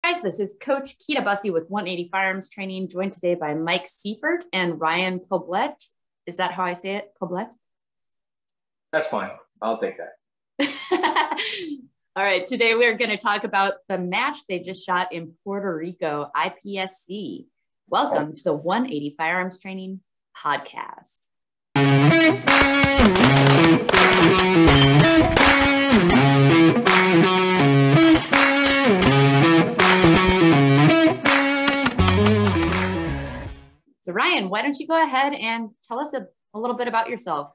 Guys, this is Coach Keita Bussey with 180 Firearms Training, joined today by Mike Seifert and Ryan Poblete. Is that how I say it, Poblete? That's fine. I'll take that. All right, today we're going to talk about the match they just shot in Puerto Rico, IPSC. Welcome to the 180 Firearms Training podcast. So Ryan, why don't you go ahead and tell us a little bit about yourself?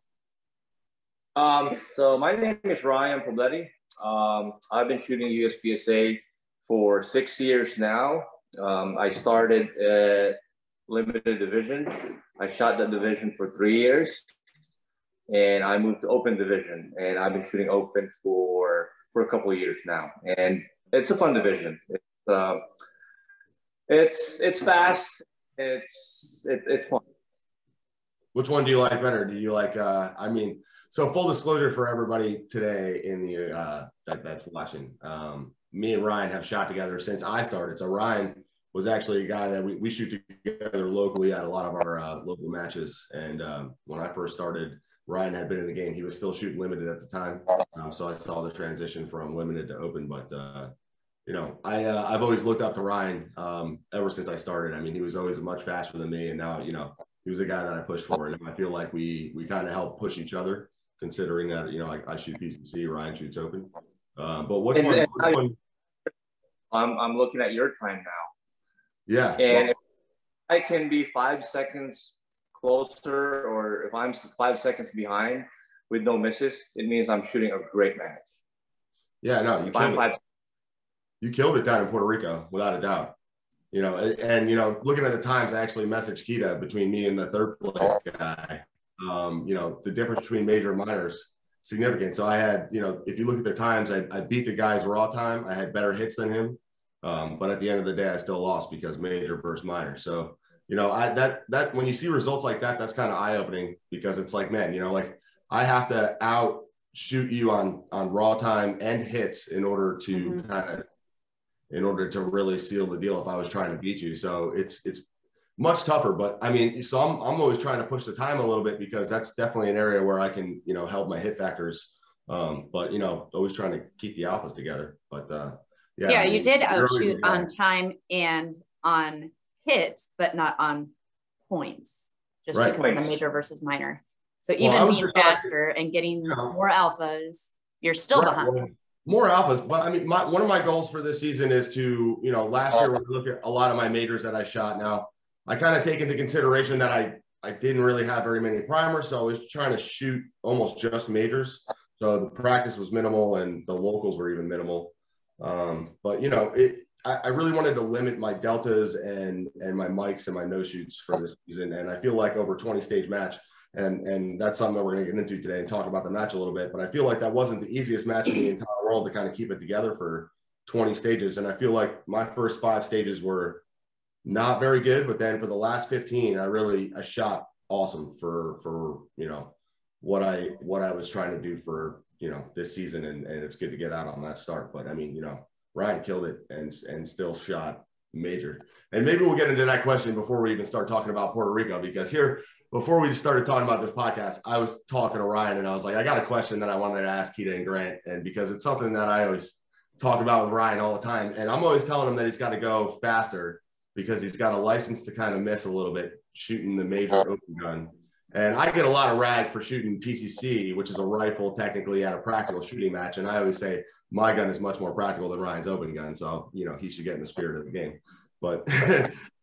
So my name is Ryan Poblete. I've been shooting USPSA for 6 years now. I started at limited division. I shot that division for 3 years, and I moved to open division, and I've been shooting open for a couple of years now. And it's a fun division. It's fast. It's fun. Which one do you like better? Do you like, so full disclosure for everybody today in the, that's watching, me and Ryan have shot together since I started. So Ryan was actually a guy that we shoot together locally at a lot of our local matches. And when I first started, Ryan had been in the game. He was still shooting limited at the time. So I saw the transition from limited to open, but I've always looked up to Ryan ever since I started. I mean, he was always much faster than me, and now, he was a guy that I pushed for, and I feel like we kind of help push each other, considering that, I shoot PCC, Ryan shoots open. But which one? I'm looking at your time now. Yeah. And if I can be 5 seconds closer, or if I'm 5 seconds behind with no misses, it means I'm shooting a great match. Yeah, no, you killed it down in Puerto Rico, without a doubt. Looking at the times, I actually messaged Keita between me and the third place guy. The difference between major and minor is significant. So I had, if you look at the times, I beat the guy's raw time. I had better hits than him. But at the end of the day, I still lost because major versus minor. So, that when you see results like that, that's kind of eye-opening, because it's like, man, I have to outshoot you on raw time and hits in order to in order to really seal the deal if I was trying to beat you. So it's much tougher, but so I'm always trying to push the time a little bit, because that's definitely an area where I can, help my hit factors. But, always trying to keep the alphas together. But yeah, you did outshoot on time and on hits, but not on points, just because of the major versus minor. So even being faster and getting more alphas, you're still behind. More alphas, but one of my goals for this season is to, last year when we look at a lot of my majors that I shot, now I kind of take into consideration that I didn't really have very many primers, so I was trying to shoot almost just majors. So the practice was minimal and the locals were even minimal. But I really wanted to limit my deltas and my mics and my no shoots for this season, and I feel like over 20 stage match. And that's something that we're going to get into today and talk about the match a little bit. But I feel like that wasn't the easiest match in the entire world to kind of keep it together for 20 stages. And I feel like my first 5 stages were not very good. But then for the last 15, I shot awesome for what I was trying to do for, this season. And it's good to get out on that start. But Ryan killed it and still shot major. And maybe we'll get into that question before we even start talking about Puerto Rico, because before we started talking about this podcast, I was talking to Ryan and I was like, I got a question that I wanted to ask Keita and Grant. And because it's something that I always talk about with Ryan all the time. And I'm always telling him that he's got to go faster because he's got a license to kind of miss a little bit shooting the major open gun. And I get a lot of rag for shooting PCC, which is a rifle technically at a practical shooting match. And I always say my gun is much more practical than Ryan's open gun. So, he should get in the spirit of the game. But,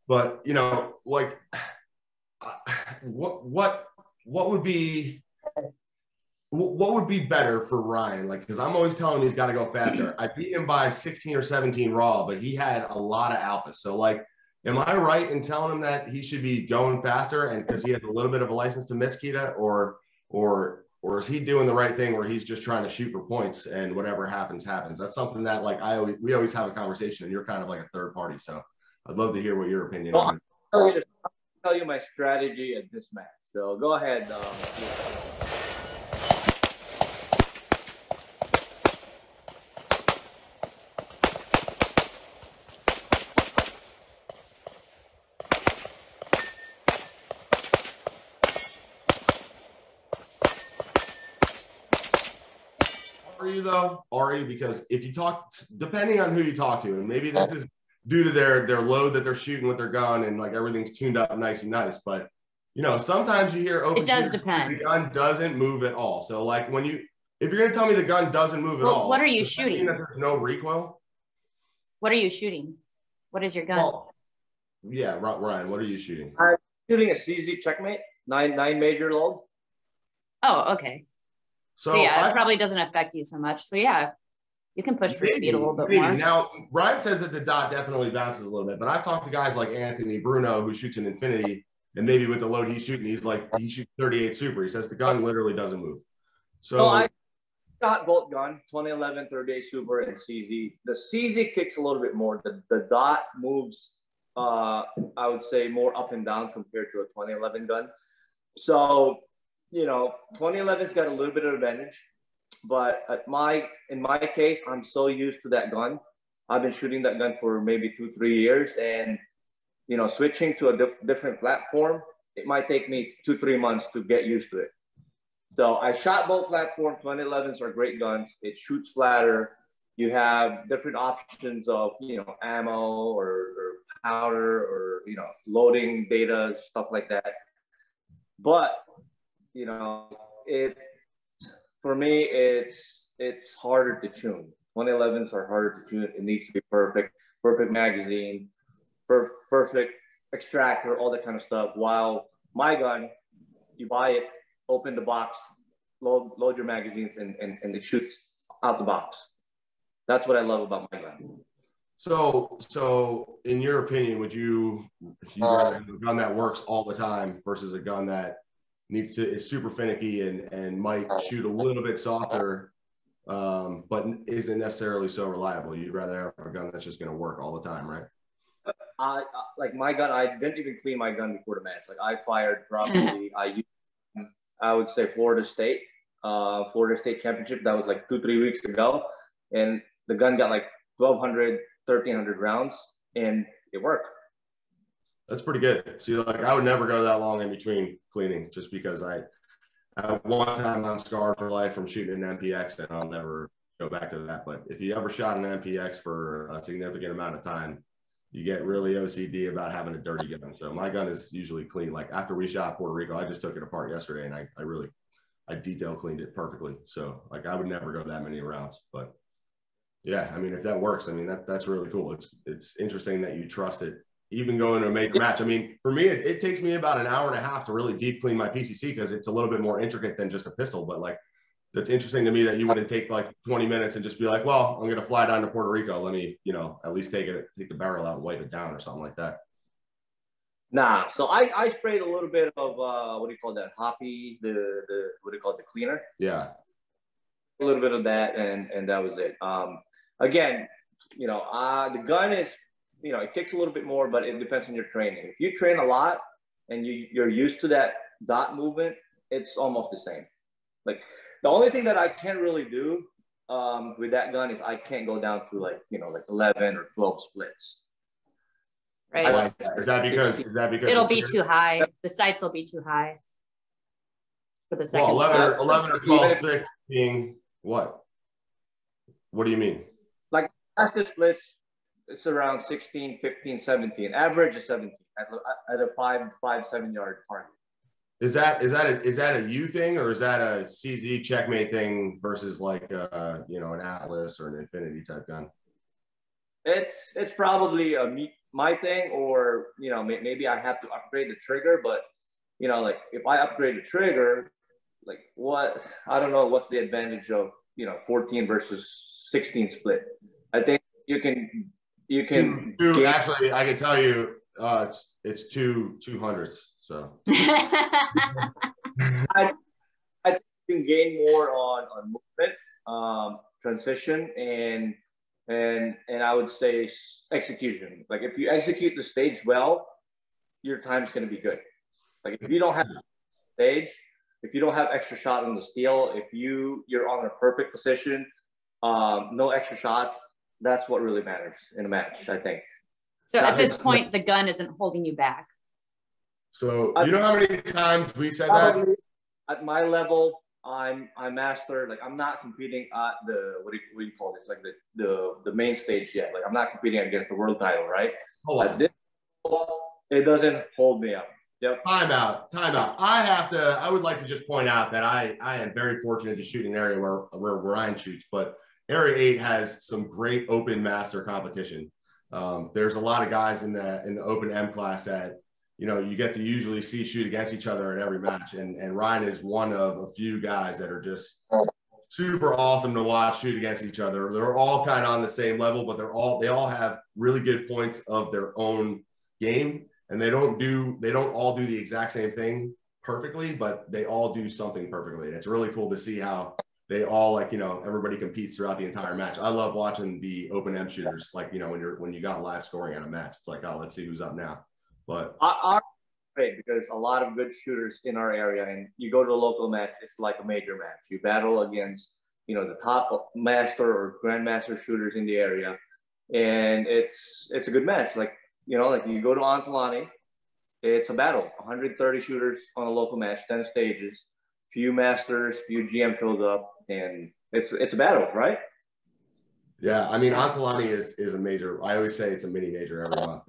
what would be better for Ryan? Because I'm always telling him he's got to go faster. I beat him by 16 or 17 raw, but he had a lot of alphas. So am I right in telling him that he should be going faster, and because he has a little bit of a license to miss, Keita, or is he doing the right thing where he's just trying to shoot for points and whatever happens? That's something that we always have a conversation, and you're kind of like a third party. So I'd love to hear what your opinion is. I'll tell you my strategy at this match. So go ahead. though, Ari, because if you talk, depending on who you talk to, and maybe this is due to their load that they're shooting with their gun and like everything's tuned up nice and nice, but you know, sometimes you hear open it does shooter, depend. the gun doesn't move at all. So like if you're going to tell me the gun doesn't move at all, what are you shooting? That there's no recoil. What are you shooting? What is your gun? Well, yeah, Ryan, what are you shooting? I'm shooting a CZ Checkmate, 9 major load. Oh, okay. So yeah, it probably doesn't affect you so much. So yeah, you can push for speed a little bit more. Now, Ryan says that the dot definitely bounces a little bit, but I've talked to guys like Anthony Bruno who shoots an Infinity, and maybe with the load he's shooting, he shoots 38 Super. He says the gun literally doesn't move. So I got both gun, 2011 38 Super and CZ. The CZ kicks a little bit more. The dot moves, I would say, more up and down compared to a 2011 gun. So, you know, 2011's got a little bit of advantage, but in my case, I'm so used to that gun. I've been shooting that gun for maybe 2-3 years, and you know, switching to a different platform, it might take me 2-3 months to get used to it. So I shot both platforms. 2011s are great guns. It shoots flatter. You have different options of, you know, ammo or powder or, you know, loading data, stuff like that. But, you know, for me, it's harder to tune. 2011s are harder to tune. It needs to be perfect magazine, perfect extractor, all that kind of stuff. While my gun, you buy it, open the box, load your magazines, and it shoots out the box. That's what I love about my gun. So in your opinion, would you rather have a gun that works all the time versus a gun that is super finicky and might shoot a little bit softer, but isn't necessarily so reliable? You'd rather have a gun that's just going to work all the time, right? Like my gun, I didn't even clean my gun before the match. Like I fired probably, I would say Florida State Championship. That was like 2-3 weeks ago. And the gun got like 1,200, 1,300 rounds, and it worked. That's pretty good. See, like I would never go that long in between cleaning, just because one time I'm scarred for life from shooting an MPX, and I'll never go back to that. But if you ever shot an MPX for a significant amount of time, you get really OCD about having a dirty gun. So my gun is usually clean. Like after we shot Puerto Rico, I just took it apart yesterday, and I detail cleaned it perfectly. So like I would never go that many rounds. But yeah, I mean, if that works, I mean, that's really cool. It's interesting that you trust it, even going to a major match. I mean, for me, it takes me about an hour and a half to really deep clean my PCC because it's a little bit more intricate than just a pistol. But like, that's interesting to me that you wouldn't take like 20 minutes and just be like, well, I'm going to fly down to Puerto Rico. Let me, you know, at least take the barrel out and wipe it down or something like that. Nah. So I sprayed a little bit of, what do you call that? Hoppy, what do you call it? The cleaner. Yeah. A little bit of that. And that was it. Again, you know, the gun is, you know, it kicks a little bit more, but it depends on your training. If you train a lot and you're used to that dot movement, it's almost the same. Like the only thing that I can't really do with that gun is I can't go down to like, you know, like 11 or 12 splits. Right. Is that because it'll be too high? The sights will be too high for the second. Well, 11 or 12 splits being what? What do you mean? Like fastest splits, it's around 16, 15, 17. Average is 17 at a 5-7 yard target. Is that a you thing, or is that a CZ Checkmate thing versus like you know, an Atlas or an Infinity type gun? It's probably my thing, or you know, maybe I have to upgrade the trigger. But you know, like if I upgrade the trigger, like I don't know what's the advantage of, you know, 14 versus 16 split. I think you can actually, I can tell you it's 200s. So I think you can gain more on movement, transition, and I would say execution. Like if you execute the stage well, your time's going to be good. Like if you don't have stage, if you don't have extra shot on the steel, if you're on a perfect position, no extra shots, that's what really matters in a match, I think. So at this point, the gun isn't holding you back. So you know how many times we said probably that? At my level, I mastered, like, I'm not competing at the, what do you call this? Like the main stage yet. Like, I'm not competing against the world title, right? At this, it doesn't hold me up. Yep. Time out. I would like to just point out that I am very fortunate to shoot in an area where Ryan shoots, but Area 8 has some great open master competition. There's a lot of guys in the open M class that, you know, you get to usually see shoot against each other at every match. And Ryan is one of a few guys that are just super awesome to watch shoot against each other. They're all kind of on the same level, but they all have really good points of their own game. And they don't all do the exact same thing perfectly, but they all do something perfectly. And it's really cool to see how they all, like, you know, everybody competes throughout the entire match. I love watching the open M shooters, like, you know, when you got live scoring at a match, it's like, oh, let's see who's up now. But great, because a lot of good shooters in our area, and you go to a local match, it's like a major match. You battle against, you know, the top master or grandmaster shooters in the area, and it's a good match. Like, you know, like you go to Antolani, it's a battle. 130 shooters on a local match, 10 stages, few masters, few GM shows up, and it's a battle, right? Yeah, I mean, Antolani is a major. I always say it's a mini major every month.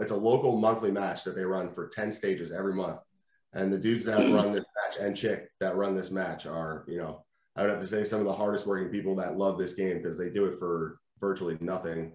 It's a local monthly match that they run for 10 stages every month. And the dudes that run this match and chick that run this match are, you know, I would have to say some of the hardest working people that love this game, because they do it for virtually nothing.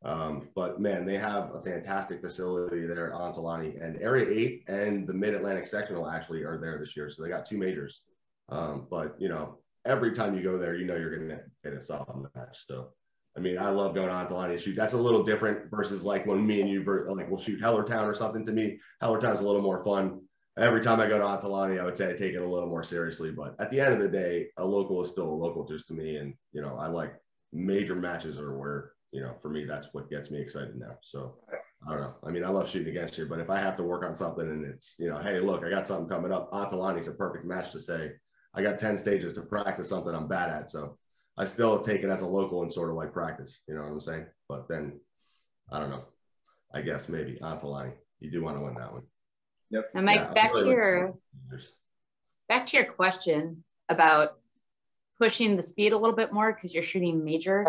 But man, they have a fantastic facility there at Antolani, and Area 8 and the Mid-Atlantic Sectional actually are there this year. So they got 2 majors. But, you know, every time you go there, you know you're going to get a solid match. So, I mean, I love going on to Antolani to shoot. That's a little different versus like when me and you, like, we'll shoot Hellertown or something. To me, Hellertown's a little more fun. Every time I go to Antolani, I would say I take it a little more seriously. But at the end of the day, a local is still a local just to me. And, you know, I like major matches are where, you know, for me, that's what gets me excited now. So, I don't know. I mean, I love shooting against you, but if I have to work on something and it's, you know, hey, look, I got something coming up, Antolani's a perfect match to say, I got 10 stages to practice something I'm bad at. So I still take it as a local and sort of like practice, you know what I'm saying? But then, I don't know. I guess maybe Antolani, you do want to win that one. Yep. And Mike, yeah, back to your question about pushing the speed a little bit more because you're shooting major.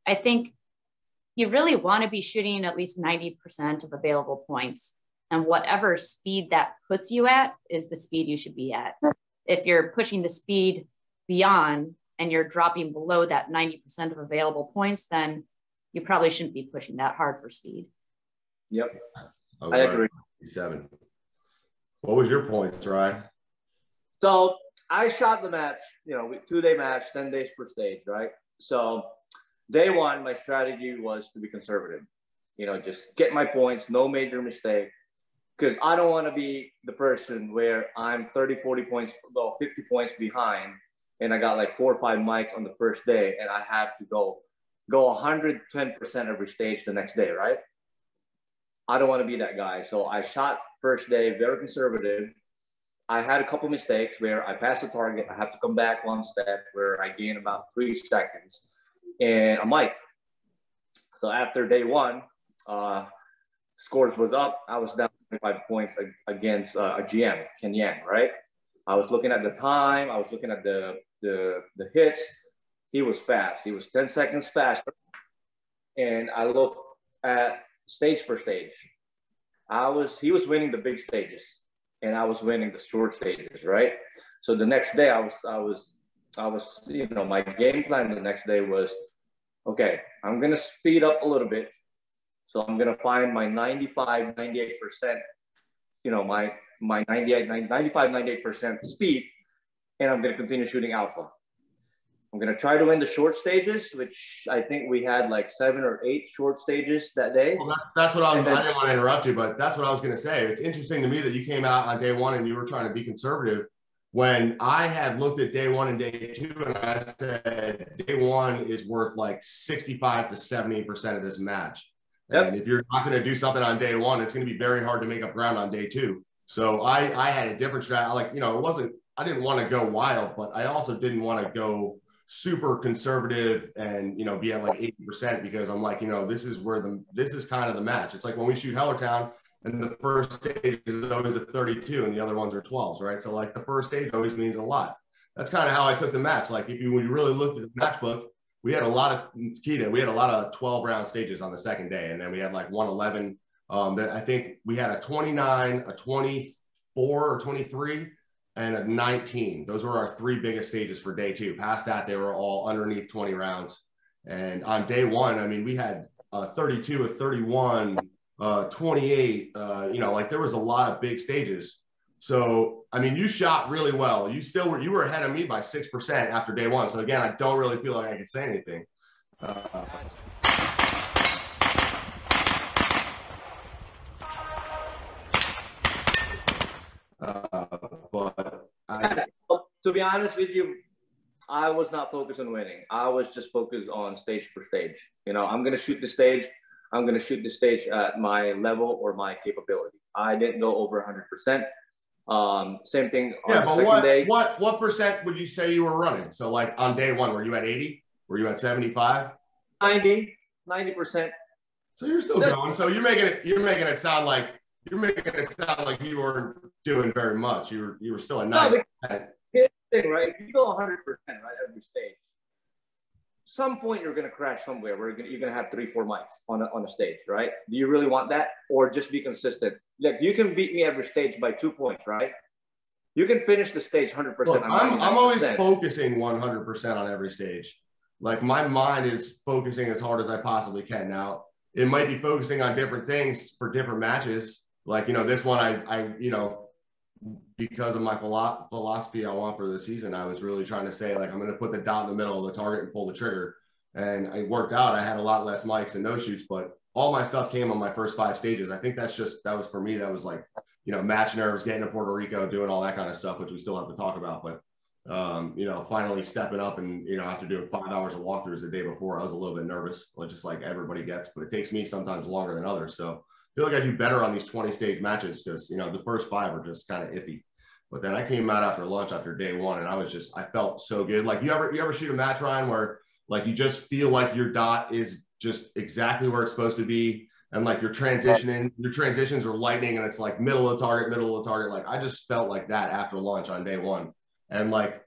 I think you really want to be shooting at least 90% of available points, and whatever speed that puts you at is the speed you should be at. If you're pushing the speed beyond and you're dropping below that 90% of available points, then you probably shouldn't be pushing that hard for speed. Yep. I agree. 7. What was your points, Ryan? So I shot the match, you know, 2-day match, 10 days per stage, right? So day 1, my strategy was to be conservative, you know, just get my points, no major mistake, because I don't want to be the person where I'm 30, 40 points, well, 50 points behind, and I got like 4 or 5 mics on the first day, and I have to go 110% every stage the next day, right? I don't want to be that guy. So I shot first day, very conservative. I had a couple mistakes where I passed the target. I have to come back 1 step where I gain about 3 seconds and a mic. So after day 1, scores was up. I was down 25 points against a GM, Ken Yang, right? I was looking at the time. I was looking at the hits. He was fast. He was 10 seconds faster. And I looked at stage per stage. He was winning the big stages, and I was winning the short stages, right? So the next day, I was, you know, my game plan the next day was, okay, I'm gonna speed up a little bit. So I'm gonna find my 95, 98%, you know, my 95, 98% speed, and I'm gonna continue shooting alpha. I'm gonna try to win the short stages, which I think we had like 7 or 8 short stages that day. Well, that's what I was. I didn't want to interrupt you, but that's what I was gonna say. It's interesting to me that you came out on day 1 and you were trying to be conservative, when I had looked at day 1 and day 2, and I said day 1 is worth like 65 to 70% of this match. Yep. And if you're not going to do something on day 1, it's going to be very hard to make up ground on day 2. So I had a different strategy. Like, you know, I didn't want to go wild, but I also didn't want to go super conservative and, you know, be at like 80%, because I'm like, you know, this is kind of the match. It's like when we shoot Hellertown, and the first stage is always a 32 and the other ones are 12s, right? So like the first stage always means a lot. that's kind of how I took the match. Like when you really looked at the match book, we had a lot of 12 round stages on the second day. And then we had like 111. I think we had a 29, a 24 or 23, and a 19. Those were our 3 biggest stages for day 2. Past that, they were all underneath 20 rounds. And on day 1, I mean, we had 32, a 31, 28, like there was a lot of big stages. So, I mean, you shot really well. You were ahead of me by 6% after day 1. So again, I don't really feel like I could say anything. To be honest with you, I was not focused on winning. I was just focused on stage per stage. I'm going to shoot the stage. I'm going to shoot the stage at my level or my capability. I didn't go over 100%. Same thing on the second day. What percent would you say you were running? So like on day 1, were you at 80? Were you at 75? 90%. So you're still going. So you're making it sound like you weren't doing very much. You were still at 90%. Here's the thing, right? If you go 100%, right, every stage, some point you're going to crash somewhere where you're going to have 3-4 mics on a stage, right? Do you really want that? Or just be consistent? Like, you can beat me every stage by 2 points, right? You can finish the stage 100%. Look, I'm always focusing 100% on every stage. Like, my mind is focusing as hard as I possibly can. Now, it might be focusing on different things for different matches. Like, this one, I because of my philosophy I want for the season, I was really trying to say, like, I'm going to put the dot in the middle of the target and pull the trigger. And it worked out. I had a lot less mics and no shoots, but all my stuff came on my first 5 stages. I think that was for me. That was like, match nerves, getting to Puerto Rico, doing all that kind of stuff, which we still have to talk about. But, finally stepping up and, after doing 5 hours of walkthroughs the day before, I was a little bit nervous, just like everybody gets, but it takes me sometimes longer than others. So I feel like I do better on these 20 stage matches because, the first 5 are just kind of iffy. But then I came out after lunch after day 1 and I felt so good. Like, you ever shoot a match, Ryan, where like you just feel like your dot is just exactly where it's supposed to be, and like your transitions are lightning, and it's like middle of the target. Like, I just felt like that after lunch on day 1, and like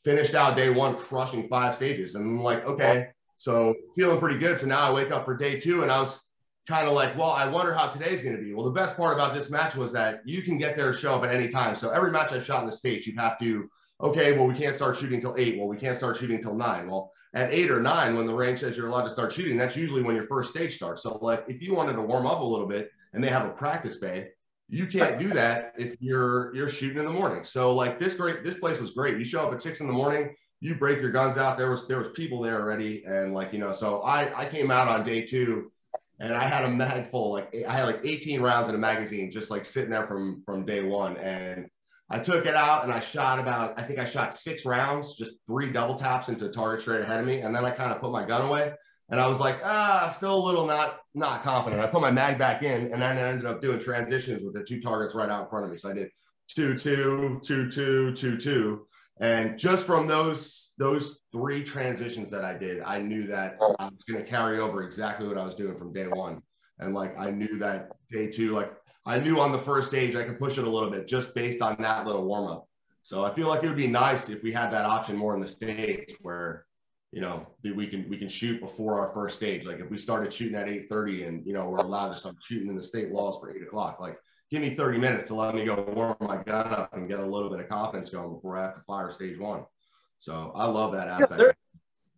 finished out day 1 crushing 5 stages, and I'm like, okay, so feeling pretty good. So now I wake up for day 2 and I was kind of like, well, I wonder how today's going to be. Well, the best part about this match was that you can get there to show up at any time. So every match I've shot in the States, you have to, okay, well, we can't start shooting till 8. Well, we can't start shooting till 9. Well, at 8 or 9, when the range says you're allowed to start shooting, that's usually when your first stage starts. So like, if you wanted to warm up a little bit and they have a practice bay, you can't do that if you're shooting in the morning. So like this place was great. You show up at 6 in the morning, you break your guns out. There was people there already. And like, so I came out on day 2 and I had a mag full, I had like 18 rounds in a magazine, just like sitting there from day 1. And I took it out and I shot 6 rounds, just 3 double taps into a target straight ahead of me. And then I kind of put my gun away and I was like, still a little not confident. I put my mag back in and then I ended up doing transitions with the 2 targets right out in front of me. So I did 2-2, 2-2, 2-2. And just from those 3 transitions that I did, I knew that I was going to carry over exactly what I was doing from day 1. And like, I knew that day 2, like I knew on the first stage, I could push it a little bit just based on that little warm up. So I feel like it would be nice if we had that option more in the States where, we can shoot before our first stage. Like if we started shooting at 8:30 and, we're allowed to start shooting in the state laws for 8 o'clock, like give me 30 minutes to let me go warm my gun up and get a little bit of confidence going before I have to fire stage 1. So I love that aspect. There's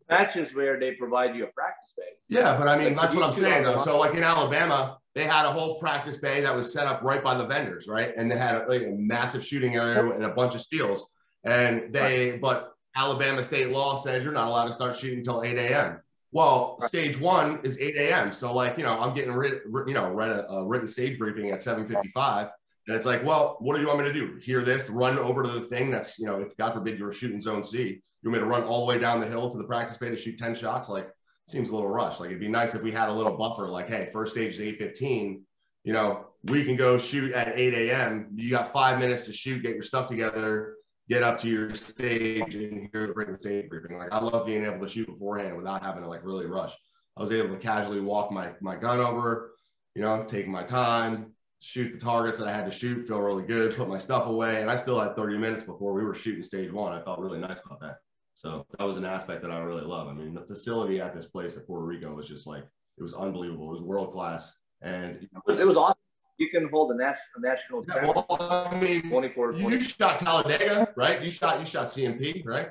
matches where they provide you a practice bay. Yeah, but I mean, that's what I'm saying though. So like in Alabama, they had a whole practice bay that was set up right by the vendors, right? And they had a massive shooting area and a bunch of steels. And but Alabama state law said you're not allowed to start shooting until 8 a.m. Well, stage 1 is 8 a.m. So like, I'm getting read a written stage briefing at 7:55. And it's like, well, what do you want me to do? Hear this, run over to the thing that's, if God forbid you were shooting zone C, you want me to run all the way down the hill to the practice bay to shoot 10 shots? Like, seems a little rushed. Like, it'd be nice if we had a little buffer, like, hey, first stage is 8:15, we can go shoot at 8 a.m. You got 5 minutes to shoot, get your stuff together, get up to your stage and hear the written stage briefing. Like, I love being able to shoot beforehand without having to like really rush. I was able to casually walk my gun over, take my time, shoot the targets that I had to shoot, feel really good, put my stuff away. And I still had 30 minutes before we were shooting stage 1. I felt really nice about that. So that was an aspect that I really love. I mean, the facility at this place at Puerto Rico was just like, it was unbelievable. It was world-class. And it was awesome. You can hold a national. Yeah, well, I mean, 24, you shot Talladega, right? You shot CMP, right?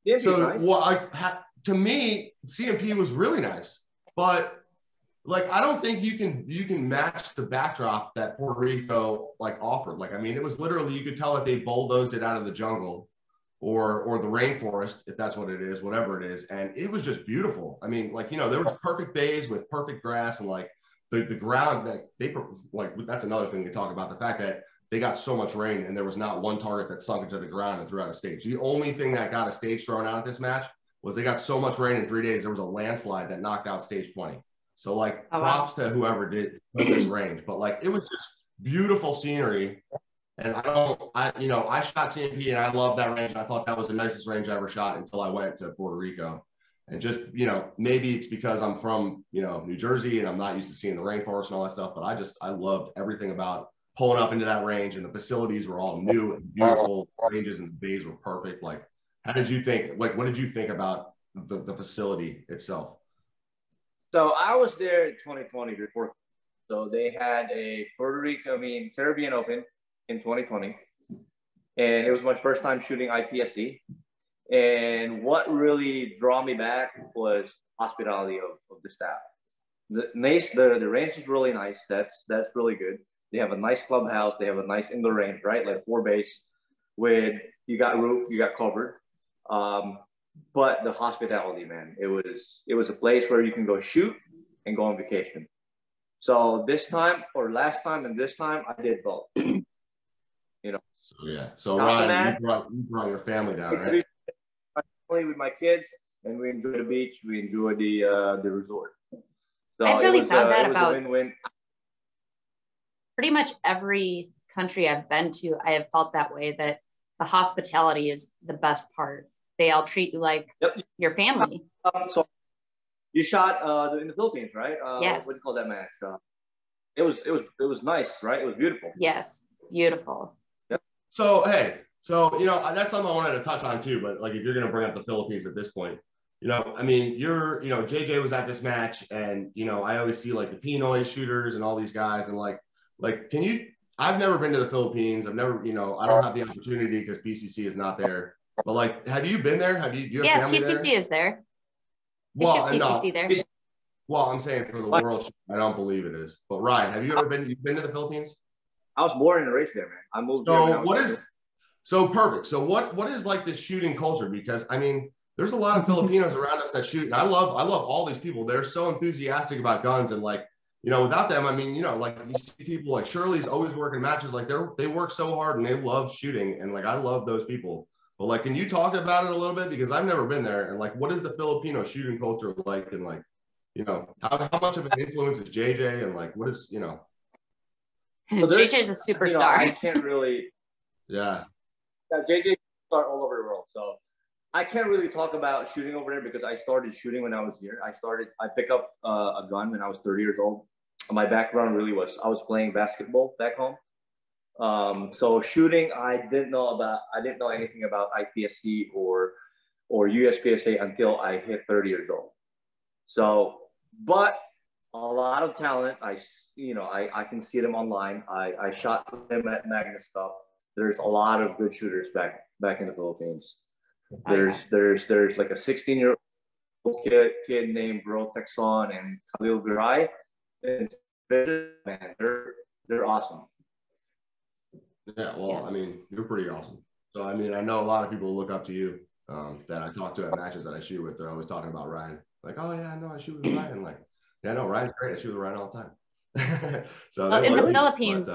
Yeah. So, well, to me, CMP was really nice, but like I don't think you can match the backdrop that Puerto Rico like offered. Like, I mean, it was literally, you could tell that they bulldozed it out of the jungle or the rainforest, if that's what it is, whatever it is, and it was just beautiful. I mean, like, you know, there was perfect bays with perfect grass and like. The ground that they like, that's another thing to talk about, the fact that they got so much rain and there was not one target that sunk into the ground and threw out a stage. The only thing that got a stage thrown out at this match was they got so much rain in 3 days. There was a landslide that knocked out stage 20. So like props to whoever did this range, but like it was just beautiful scenery. And I shot CMP and I love that range. I thought that was the nicest range I ever shot until I went to Puerto Rico. And just, you know, maybe it's because I'm from, you know, New Jersey and I'm not used to seeing the rainforest and all that stuff, but I loved everything about pulling up into that range, and the facilities were all new and beautiful. Ranges and the bays were perfect. Like, how did you think, like, what did you think about the facility itself? So I was there in 2020 before. So they had a Carribean Open in 2020. And it was my first time shooting IPSC. And what really drew me back was hospitality of the staff. The range is really nice. That's really good. They have a nice clubhouse. They have a nice indoor range, right? Like 4 base with, you got roof, you got covered. But the hospitality, man, it was a place where you can go shoot and go on vacation. So this time or last time and this time I did both. You know. So yeah. So Ryan, you brought your family down, right? With my kids, and we enjoy the beach. We enjoy the resort. So I've really found that about win-win. Pretty much every country I've been to. I have felt that way, that the hospitality is the best part. They all treat you like your family. So you shot in the Philippines, right? Yes. What do you call that match? It was nice, right? It was beautiful. Yes, beautiful. Yep. So hey. So, you know, that's something I wanted to touch on too, but like, if you're going to bring up the Philippines at this point, you know, I mean, JJ was at this match and, you know, I always see like the Pinoy shooters and all these guys and like, I've never been to the Philippines. I've never, you know, I don't have the opportunity because PCC is not there, but like, have you been there? Do you have family PCC there? Is there. Well, PCC there. Well, I'm saying for the world, I don't believe it is, but Ryan, have you ever been to the Philippines? I was born and raised there, man. I moved there. So perfect. So what is like this shooting culture? Because I mean, there's a lot of Filipinos around us that shoot. And I love all these people. They're so enthusiastic about guns, and like, you know, without them, I mean, you know, like you see people like Shirley's always working matches. Like they work so hard and they love shooting. And like, I love those people. But like, can you talk about it a little bit? Because I've never been there. And like, what is the Filipino shooting culture like? And like, you know, how much of an influence is JJ? And like, what is, you know? So JJ's a superstar. You know, I can't really. Yeah. JJ are all over the world, so I can't really talk about shooting over there because I started shooting when I was here. I picked up a gun when I was 30 years old. My background really was, I was playing basketball back home. So shooting, I didn't know anything about IPSC or USPSA until I hit 30 years old. So, but a lot of talent, I can see them online. I shot them at Magnus Cup. There's a lot of good shooters back in the Philippines. There's like a 16-year-old kid named Bro Texon and Khalil Garay. And man, they're awesome. Yeah, well, I mean, you're pretty awesome. So I mean, I know a lot of people look up to you that I talk to at matches that I shoot with. They're always talking about Ryan. Like, oh yeah, no, I shoot with Ryan. Like, yeah, no, Ryan's great. I shoot with Ryan all the time. So well, in the Philippines.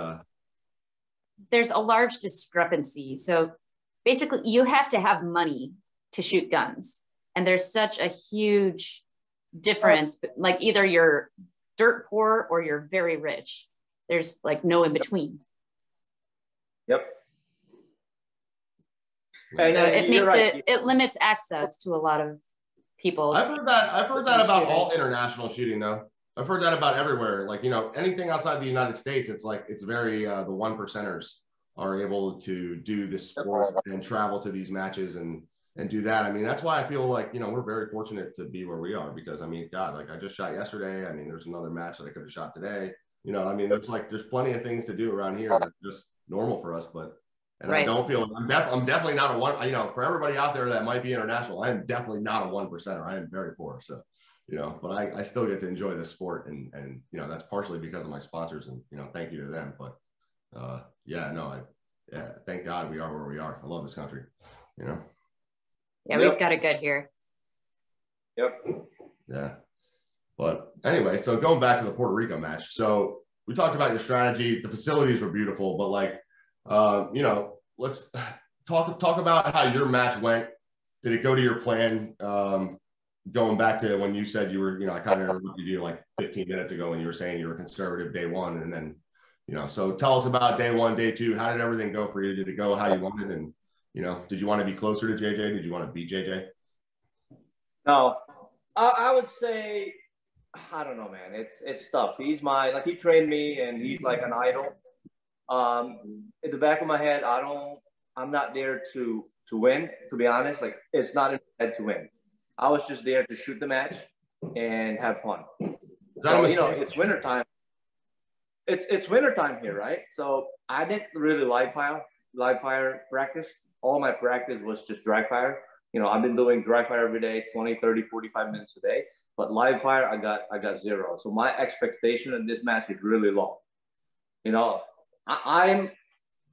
There's a large discrepancy. So basically you have to have money to shoot guns. And there's such a huge difference, like either you're dirt poor or you're very rich. There's like no in between. Yep. So it makes it limits access to a lot of people. I've heard that about all international shooting though. I've heard that about everywhere. Like, you know, anything outside the United States, it's like, it's very, the one percenters are able to do this sport and travel to these matches and do that. I mean, that's why I feel like, you know, we're very fortunate to be where we are, because I mean, God, like I just shot yesterday. I mean, there's another match that I could have shot today. You know, I mean, there's plenty of things to do around here that's just normal for us, but, and I don't feel, I'm definitely not a one, you know, for everybody out there that might be international, I am definitely not a one percenter. I am very poor. So, you know, but I still get to enjoy this sport, and, you know, that's partially because of my sponsors, and, you know, thank you to them. But, yeah, no, thank God we are where we are. I love this country, you know? Yeah, we've got it good here. Yep. Yeah. But anyway, so going back to the Puerto Rico match. So we talked about your strategy. The facilities were beautiful, but like, you know, let's talk about how your match went. Did it go to your plan? Going back to when you said you were, you know, I kind of interrupted you like 15 minutes ago when you were saying you were conservative day one, and then, you know, so tell us about day one, day two. How did everything go for you? Did it go how you wanted? And, you know, did you want to be closer to JJ? Did you want to beat JJ? No, I would say, I don't know, man. It's tough. He's like, he trained me, and he's like an idol. In the back of my head, I'm not there to win, to be honest. Like, it's not in my head to win. I was just there to shoot the match and have fun. So, you know, it's wintertime. It's wintertime here, right? So I didn't really live fire practice. All my practice was just dry fire. You know, I've been doing dry fire every day, 20, 30, 45 minutes a day. But live fire, I got zero. So my expectation in this match is really low. You know, I'm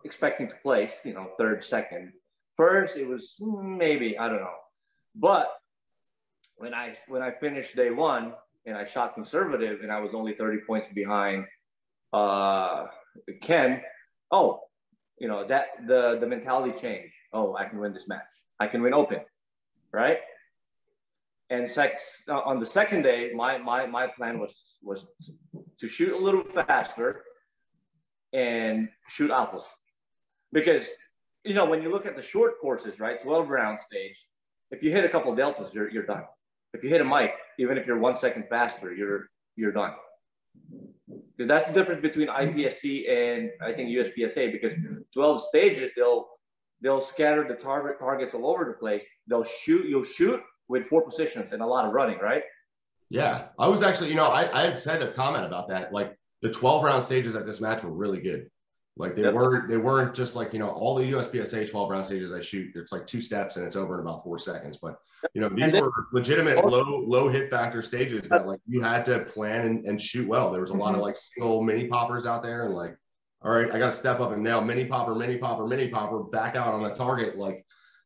expecting to place, you know, third, second. First, it was maybe, I don't know. But when I finished day one and I shot conservative and I was only 30 points behind Ken, you know, that the mentality changed. Oh, I can win this match. I can win open, right? And on the second day, my plan was to shoot a little faster and shoot alphas. Because, you know, when you look at the short courses, right, 12 round stage, if you hit a couple of deltas, you're done. If you hit a mic, even if you're 1 second faster, you're done. Because that's the difference between IPSC and I think USPSA, because 12 stages, they'll scatter the targets all over the place. You'll shoot with 4 positions and a lot of running, right? Yeah, I was actually, you know, I had said a comment about that. Like, the 12 round stages at this match were really good. Like, they weren't just like, you know, all the USPSA 12 round stages I shoot, it's like 2 steps and it's over in about 4 seconds. But, you know, these were legitimate low hit factor stages that, like, you had to plan and shoot well. There was a lot of like single mini poppers out there, and like, all right, I got to step up and nail mini popper, back out on a target. Like,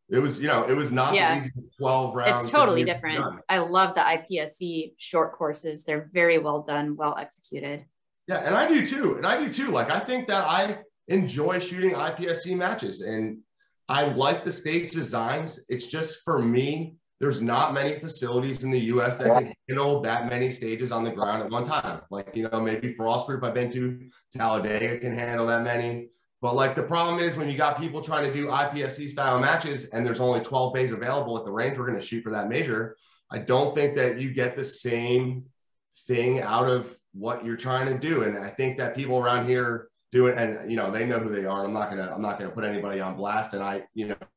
it was, you know, it was not the easy 12 rounds. It's totally different. I love the IPSC short courses. They're very well done, well executed. Yeah, and I do too. Like, I think that I enjoy shooting IPSC matches, and I like the stage designs. It's just, for me, there's not many facilities in the US that can handle that many stages on the ground at one time. Like, you know, maybe Frost Group I've been to, Talladega can handle that many. But like, the problem is when you got people trying to do IPSC style matches and there's only 12 bays available at the range we're going to shoot for that major, I don't think that you get the same thing out of what you're trying to do. And I think that people around here do it, and, you know, they know who they are. I'm not gonna put anybody on blast. And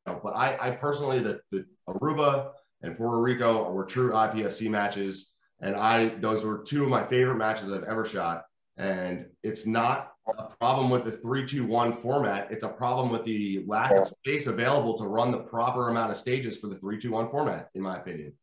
but I personally, the Aruba and Puerto Rico were true IPSC matches, and those were 2 of my favorite matches I've ever shot. And it's not a problem with the 3-2-1 format. It's a problem with the lack of space available to run the proper amount of stages for the 3-2-1 format, in my opinion.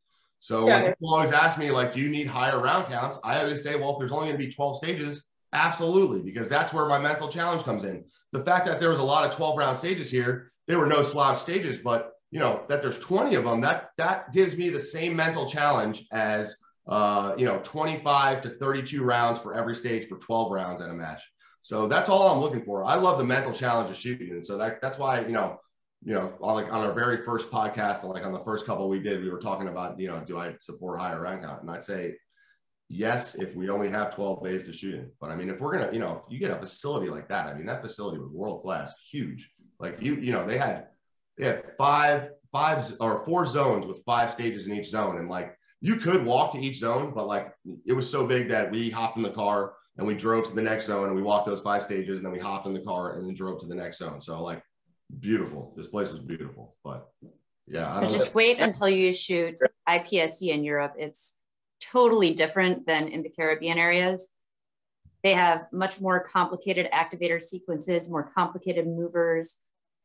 So when people always ask me, like, do you need higher round counts? I always say, well, if there's only going to be 12 stages, absolutely, because that's where my mental challenge comes in. The fact that there was a lot of 12 round stages here, there were no slouch stages, but, you know, that there's 20 of them, that gives me the same mental challenge as, you know, 25 to 32 rounds for every stage for 12 rounds at a match. So that's all I'm looking for. I love the mental challenge of shooting. And so that's why, you know, on our very first podcast, and like on the first couple we did, we were talking about, you know, do I support higher round count? And I'd say yes, if we only have 12 bays to shoot in. But I mean, if we're gonna, you know, if you get a facility like that, I mean, that facility was world class, huge. Like, you know, they had 4 zones with 5 stages in each zone, and like, you could walk to each zone, but like it was so big that we hopped in the car and we drove to the next zone and we walked those 5 stages and then we hopped in the car and then drove to the next zone. So like beautiful. This place was beautiful, but yeah. I don't just wait until you shoot IPSC in Europe. It's totally different than in the Caribbean areas. They have much more complicated activator sequences, more complicated movers,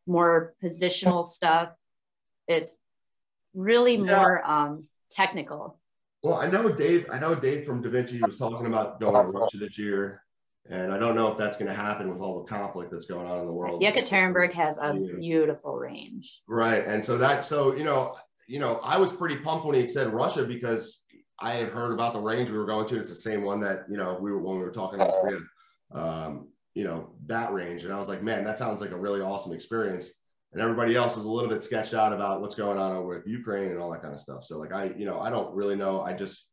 more positional stuff. It's really more technical. Well, I know Dave from Da Vinci was talking about going to Russia this year. And I don't know if that's going to happen with all the conflict that's going on in the world. Yekaterinburg has a beautiful range. Right. And so I was pretty pumped when he said Russia because I had heard about the range we were going to. It's the same one that, when we were talking about, that range. And I was like, man, that sounds like a really awesome experience. And everybody else was a little bit sketched out about what's going on over with Ukraine and all that kind of stuff. So like, I don't really know. I just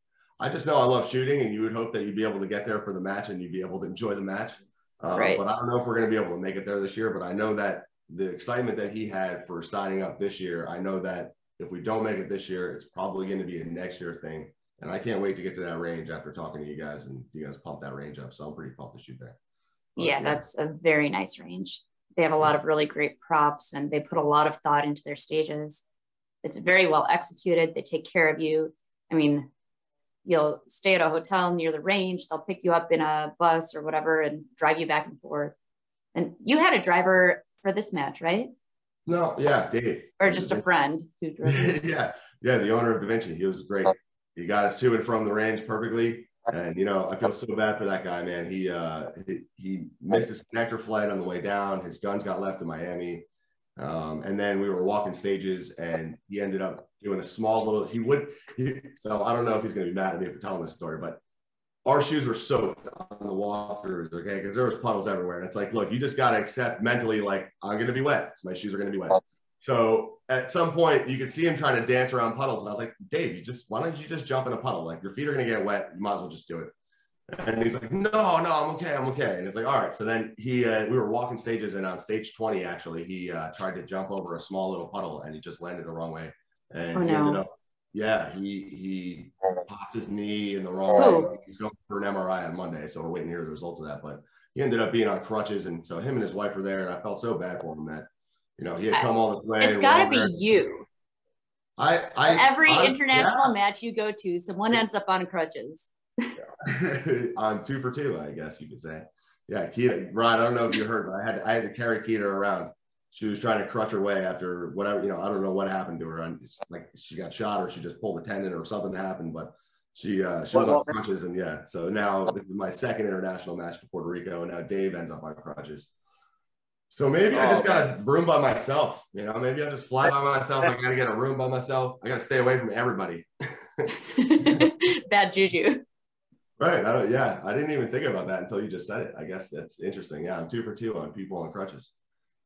know I love shooting, and you would hope that you'd be able to get there for the match and you'd be able to enjoy the match. Right. But I don't know if we're going to be able to make it there this year, but I know that the excitement that he had for signing up this year, I know that if we don't make it this year, it's probably going to be a next year thing. And I can't wait to get to that range after talking to you guys, and you guys pump that range up. So I'm pretty pumped to shoot there. But, yeah, that's a very nice range. They have a lot of really great props, and they put a lot of thought into their stages. It's very well executed. They take care of you. I mean, you'll stay at a hotel near the range. They'll pick you up in a bus or whatever and drive you back and forth. And you had a driver for this match, right? No, yeah, Dave. Or just a friend who drove you. yeah, the owner of Da Vinci. He was great. He got us to and from the range perfectly. And, I feel so bad for that guy, man. He missed his connector flight on the way down. His guns got left in Miami. And then we were walking stages, and he ended up doing a small little, so I don't know if he's going to be mad at me for telling this story, but our shoes were soaked on the walkthroughs, okay? Because there was puddles everywhere. And it's like, look, you just got to accept mentally, like, I'm going to be wet. So my shoes are going to be wet. So at some point you could see him trying to dance around puddles. And I was like, Dave, why don't you just jump in a puddle? Like, your feet are going to get wet. You might as well just do it. And he's like, no, I'm okay. And it's like, all right. So then we were walking stages, and on stage 20, actually, he tried to jump over a small little puddle, and he just landed the wrong way. And he ended up, he popped his knee in the wrong way. He's going for an MRI on Monday. So we're waiting to hear the results of that. But he ended up being on crutches. And so him and his wife were there, and I felt so bad for him that, he had come all this way. It's got to be you. Every international match you go to, someone ends up on crutches. I'm 2 for 2, I guess you could say. Yeah, Keita, Ryan, I don't know if you heard, but I had to carry Keita around. She was trying to crutch her way after whatever, I don't know what happened to her. And like she got shot, or she just pulled a tendon, or something happened, but she was on crutches. And so now this is my second international match to Puerto Rico, and now Dave ends up on crutches. So maybe I just got a room by myself, maybe I just fly by myself. I got to get a room by myself. I got to stay away from everybody. Bad juju. Right. I didn't even think about that until you just said it. I guess that's interesting. Yeah, I'm 2 for 2 on people on crutches.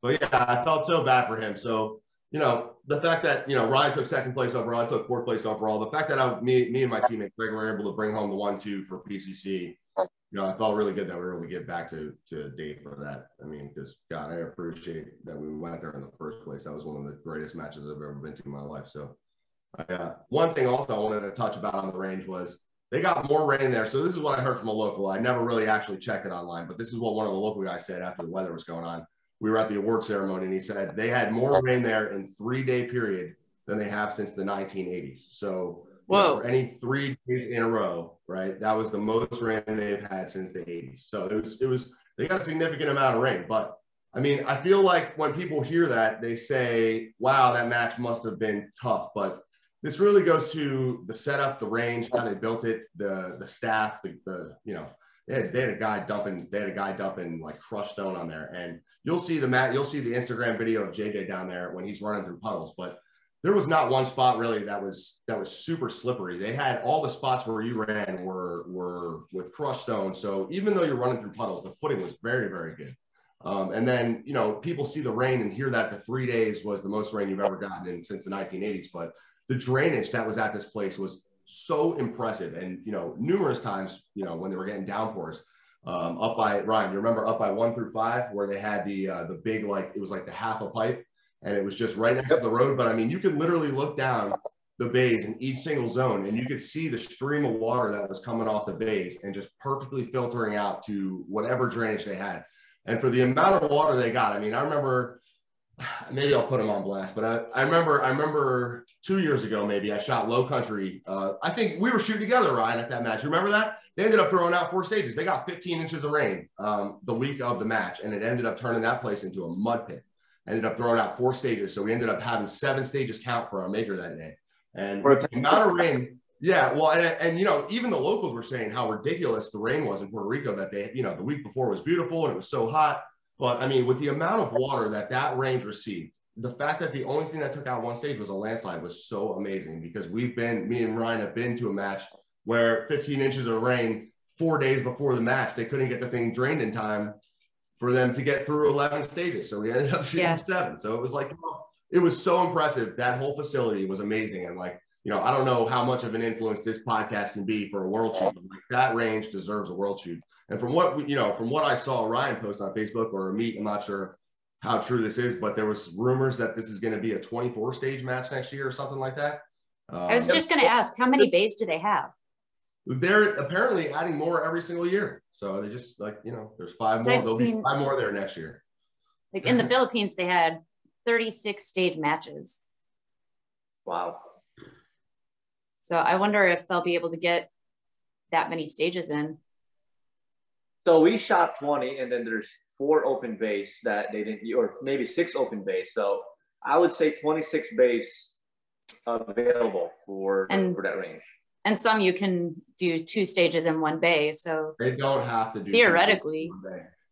But yeah, I felt so bad for him. So, the fact that, Ryan took 2nd place overall, I took 4th place overall. The fact that me and my teammate Greg were able to bring home the 1-2 for PCC, I felt really good that we were able to get back to Dave for that. I mean, because God, I appreciate that we went there in the first place. That was one of the greatest matches I've ever been to in my life. So one thing also I wanted to touch about on the range was they got more rain there. So this is what I heard from a local. I never really actually checked it online, but this is what one of the local guys said after the weather was going on. We were at the award ceremony, and he said they had more rain there in 3-day period than they have since the 1980s. So for any 3 days in a row, right? That was the most rain they've had since the 80s. So it was they got a significant amount of rain. But I mean, I feel like when people hear that, they say, wow, that match must have been tough. But this really goes to the setup, the range, how they built it, the staff, they had a guy dumping like crushed stone on there. And you'll see the Instagram video of JJ down there when he's running through puddles. But there was not one spot really that was super slippery. They had all the spots where you ran were with crushed stone. So even though you're running through puddles, the footing was very, very good. And then, people see the rain and hear that the 3 days was the most rain you've ever gotten since the 1980s. But the drainage that was at this place was so impressive. And, numerous times, when they were getting downpours, up by, Ryan, you remember up by 1 through 5 where they had the big, like, it was like the half a pipe, and it was just right next to the road. But I mean, you could literally look down the bays in each single zone, and you could see the stream of water that was coming off the bays and just perfectly filtering out to whatever drainage they had. And for the amount of water they got, I mean, I remember, maybe I'll put them on blast, but I remember 2 years ago, maybe I shot low country. I think we were shooting together, Ryan, at that match. Remember that? They ended up throwing out 4 stages. They got 15 inches of rain the week of the match, and it ended up turning that place into a mud pit. Ended up throwing out 4 stages. So we ended up having 7 stages count for our major that day. And with the amount of rain, yeah, well, and you know, even the locals were saying how ridiculous the rain was in Puerto Rico that day. You know, the week before was beautiful and it was so hot. But I mean, with the amount of water that range received, the fact that the only thing that took out 1 stage was a landslide was so amazing, because me and Ryan have been to a match where 15 inches of rain 4 days before the match, they couldn't get the thing drained in time for them to get through 11 stages. So we ended up shooting 7. So it was like, it was so impressive. That whole facility was amazing. And like, you know, I don't know how much of an influence this podcast can be for a world shoot, but like, that range deserves a world shoot. And from what, you know, from what I saw Ryan post on Facebook or Meet, I'm not sure how true this is, but there was rumors that this is going to be a 24 stage match next year or something like that. I was just going to ask, how many bays do they have? They're apparently adding more every single year. So they just, like, you know, there's 5 more. There'll be 5 more there next year. Like in the Philippines, they had 36 stage matches. Wow. So I wonder if they'll be able to get that many stages in. So we shot 20, and then there's 4 open bays that they didn't, or maybe 6 open bays. So I would say 26 bays available for that range. And some you can do 2 stages in 1 bay. So they don't have to do theoretically.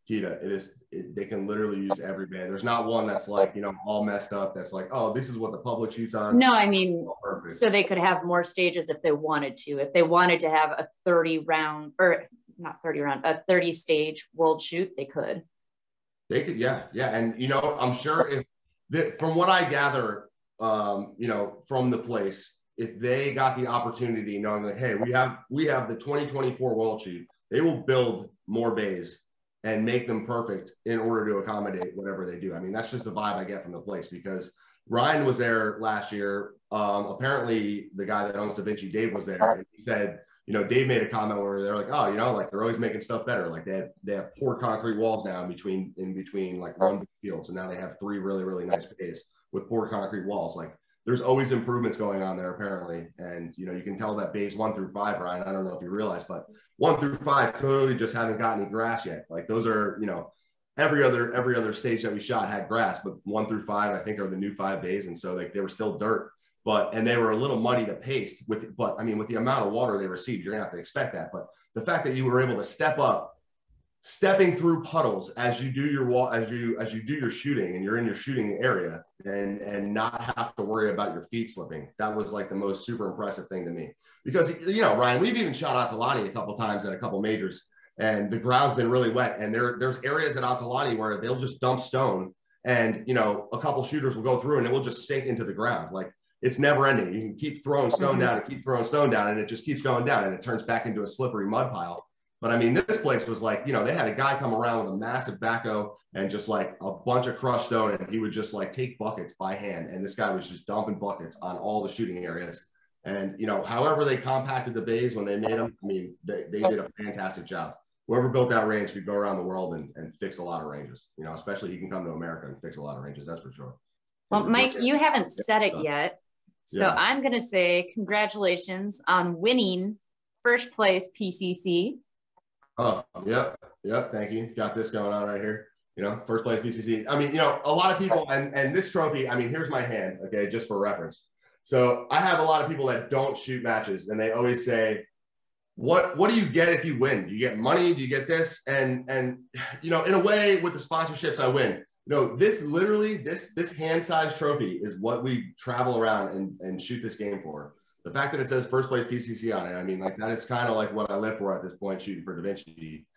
Kita, they can literally use every bay. There's not one that's like, you know, all messed up. That's like, oh, this is what the public shoots on. No, I mean, so they could have more stages if they wanted to. If they wanted to have a 30 stage world shoot, they could. They could, yeah. And you know, I'm sure from what I gather, you know, from the place, if they got the opportunity, knowing like, hey, we have the 2024 world shoot, they will build more bays and make them perfect in order to accommodate whatever they do. I mean, that's just the vibe I get from the place, because Ryan was there last year. Apparently the guy that owns Da Vinci, Dave, was there, and he said, you know, Dave made a comment where they're like, oh, you know, like they're always making stuff better. Like they have poured concrete walls now in between like 1 fields. And now they have 3 really, really nice bays with poured concrete walls. Like there's always improvements going on there apparently. And, you know, you can tell that bays 1 through 5, Ryan, I don't know if you realize, but 1 through 5 clearly just haven't got any grass yet. Like those are, you know, every other stage that we shot had grass, but 1 through 5, I think, are the new 5 bays. And so like they were still dirt. And they were a little muddy to paste but I mean, with the amount of water they received, you're gonna have to expect that. But the fact that you were able to stepping through puddles as you do your shooting and you're in your shooting area and not have to worry about your feet slipping, that was like the most super impressive thing to me. Because, you know, Ryan, we've even shot Atalani a couple times at a couple majors, and the ground's been really wet. And there's areas at Atalani where they'll just dump stone, and, you know, a couple shooters will go through and it will just sink into the ground. Like, it's never ending. You can keep throwing stone down and keep throwing stone down, and it just keeps going down, and it turns back into a slippery mud pile. But I mean, this place was like, you know, they had a guy come around with a massive backhoe and just like a bunch of crushed stone, and he would just like take buckets by hand. And this guy was just dumping buckets on all the shooting areas. And, you know, however they compacted the bays when they made them, I mean, they did a fantastic job. Whoever built that range could go around the world and fix a lot of ranges, you know, especially he can come to America and fix a lot of ranges. That's for sure. Well, Mike, you haven't said it yet. So yeah. I'm going to say congratulations on winning first place PCC. Oh, yep. Thank you. Got this going on right here. You know, first place PCC. I mean, you know, a lot of people, and this trophy, I mean, here's my hand, okay, just for reference. So I have a lot of people that don't shoot matches, and they always say, what do you get if you win? Do you get money? Do you get this? And you know, in a way, with the sponsorships, I win. No, this literally, this hand-sized trophy is what we travel around and shoot this game for. The fact that it says first place PCC on it, I mean, like, that is kind of like what I live for at this point, shooting for Da Vinci.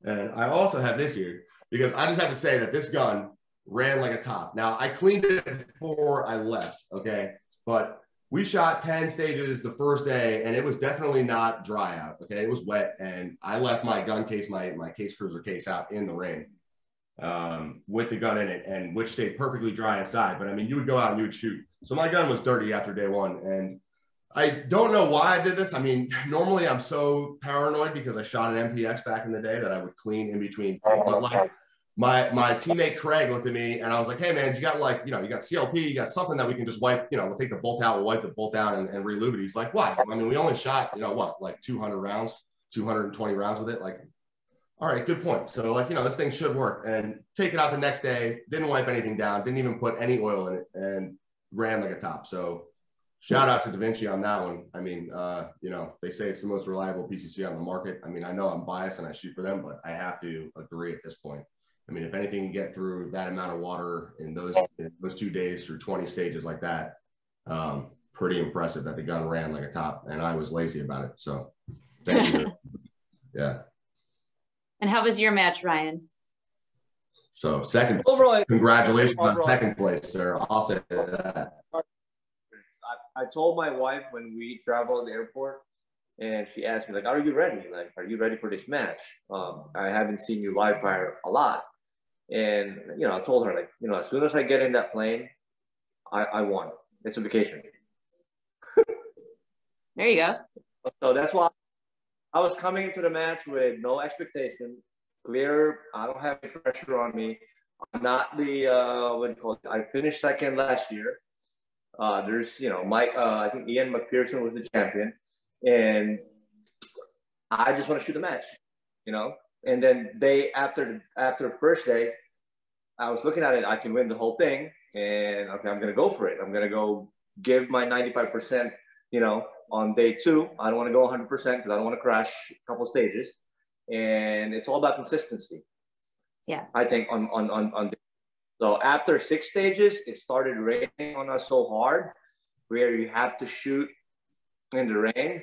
And I also have this here because I just have to say that this gun ran like a top. Now, I cleaned it before I left, okay? But we shot 10 stages the first day, and it was definitely not dry out, okay? It was wet, and I left my gun case, my case cruiser case out in the rain with the gun in it, and which stayed perfectly dry inside. But I mean, you would go out and you would shoot. So my gun was dirty after day one, and I don't know why I did this. I mean, normally I'm so paranoid because I shot an MPX back in the day that I would clean in between. But like my teammate Craig looked at me and I was like, hey man, you got like, you got CLP, you got something that we can just wipe, we'll take the bolt out, we'll wipe the bolt down and relube it. He's like, what? I mean, we only shot, what, like 200 rounds, 220 rounds with it. Like, all right, good point. So like, this thing should work. And take it out the next day, didn't wipe anything down, didn't even put any oil in it, and ran like a top. So shout out to Da Vinci on that one. I mean, they say it's the most reliable PCC on the market. I mean, I know I'm biased and I shoot for them, but I have to agree at this point. I mean, if anything can get through that amount of water in those 2 days through 20 stages like that, pretty impressive that the gun ran like a top, and I was lazy about it. So thank you. Yeah. And how was your match, Ryan? So second, overall, congratulations on second place, sir. I'll say that. I told my wife when we traveled to the airport, and she asked me, like, are you ready? Like, are you ready for this match? I haven't seen you live fire a lot. And, I told her, like, as soon as I get in that plane, I won. It's a vacation. There you go. So that's why I was coming into the match with no expectation, clear. I don't have any pressure on me. I'm not the, what do you call it? I finished second last year. There's, Mike, I think Ian McPherson was the champion. And I just want to shoot the match, And then after the first day, I was looking at it, I can win the whole thing. And okay, I'm going to go for it. I'm going to go give my 95%, on day 2. I don't want to go 100% because I don't want to crash a couple stages. And it's all about consistency. Yeah. I think on so after 6 stages, it started raining on us so hard where you have to shoot in the rain,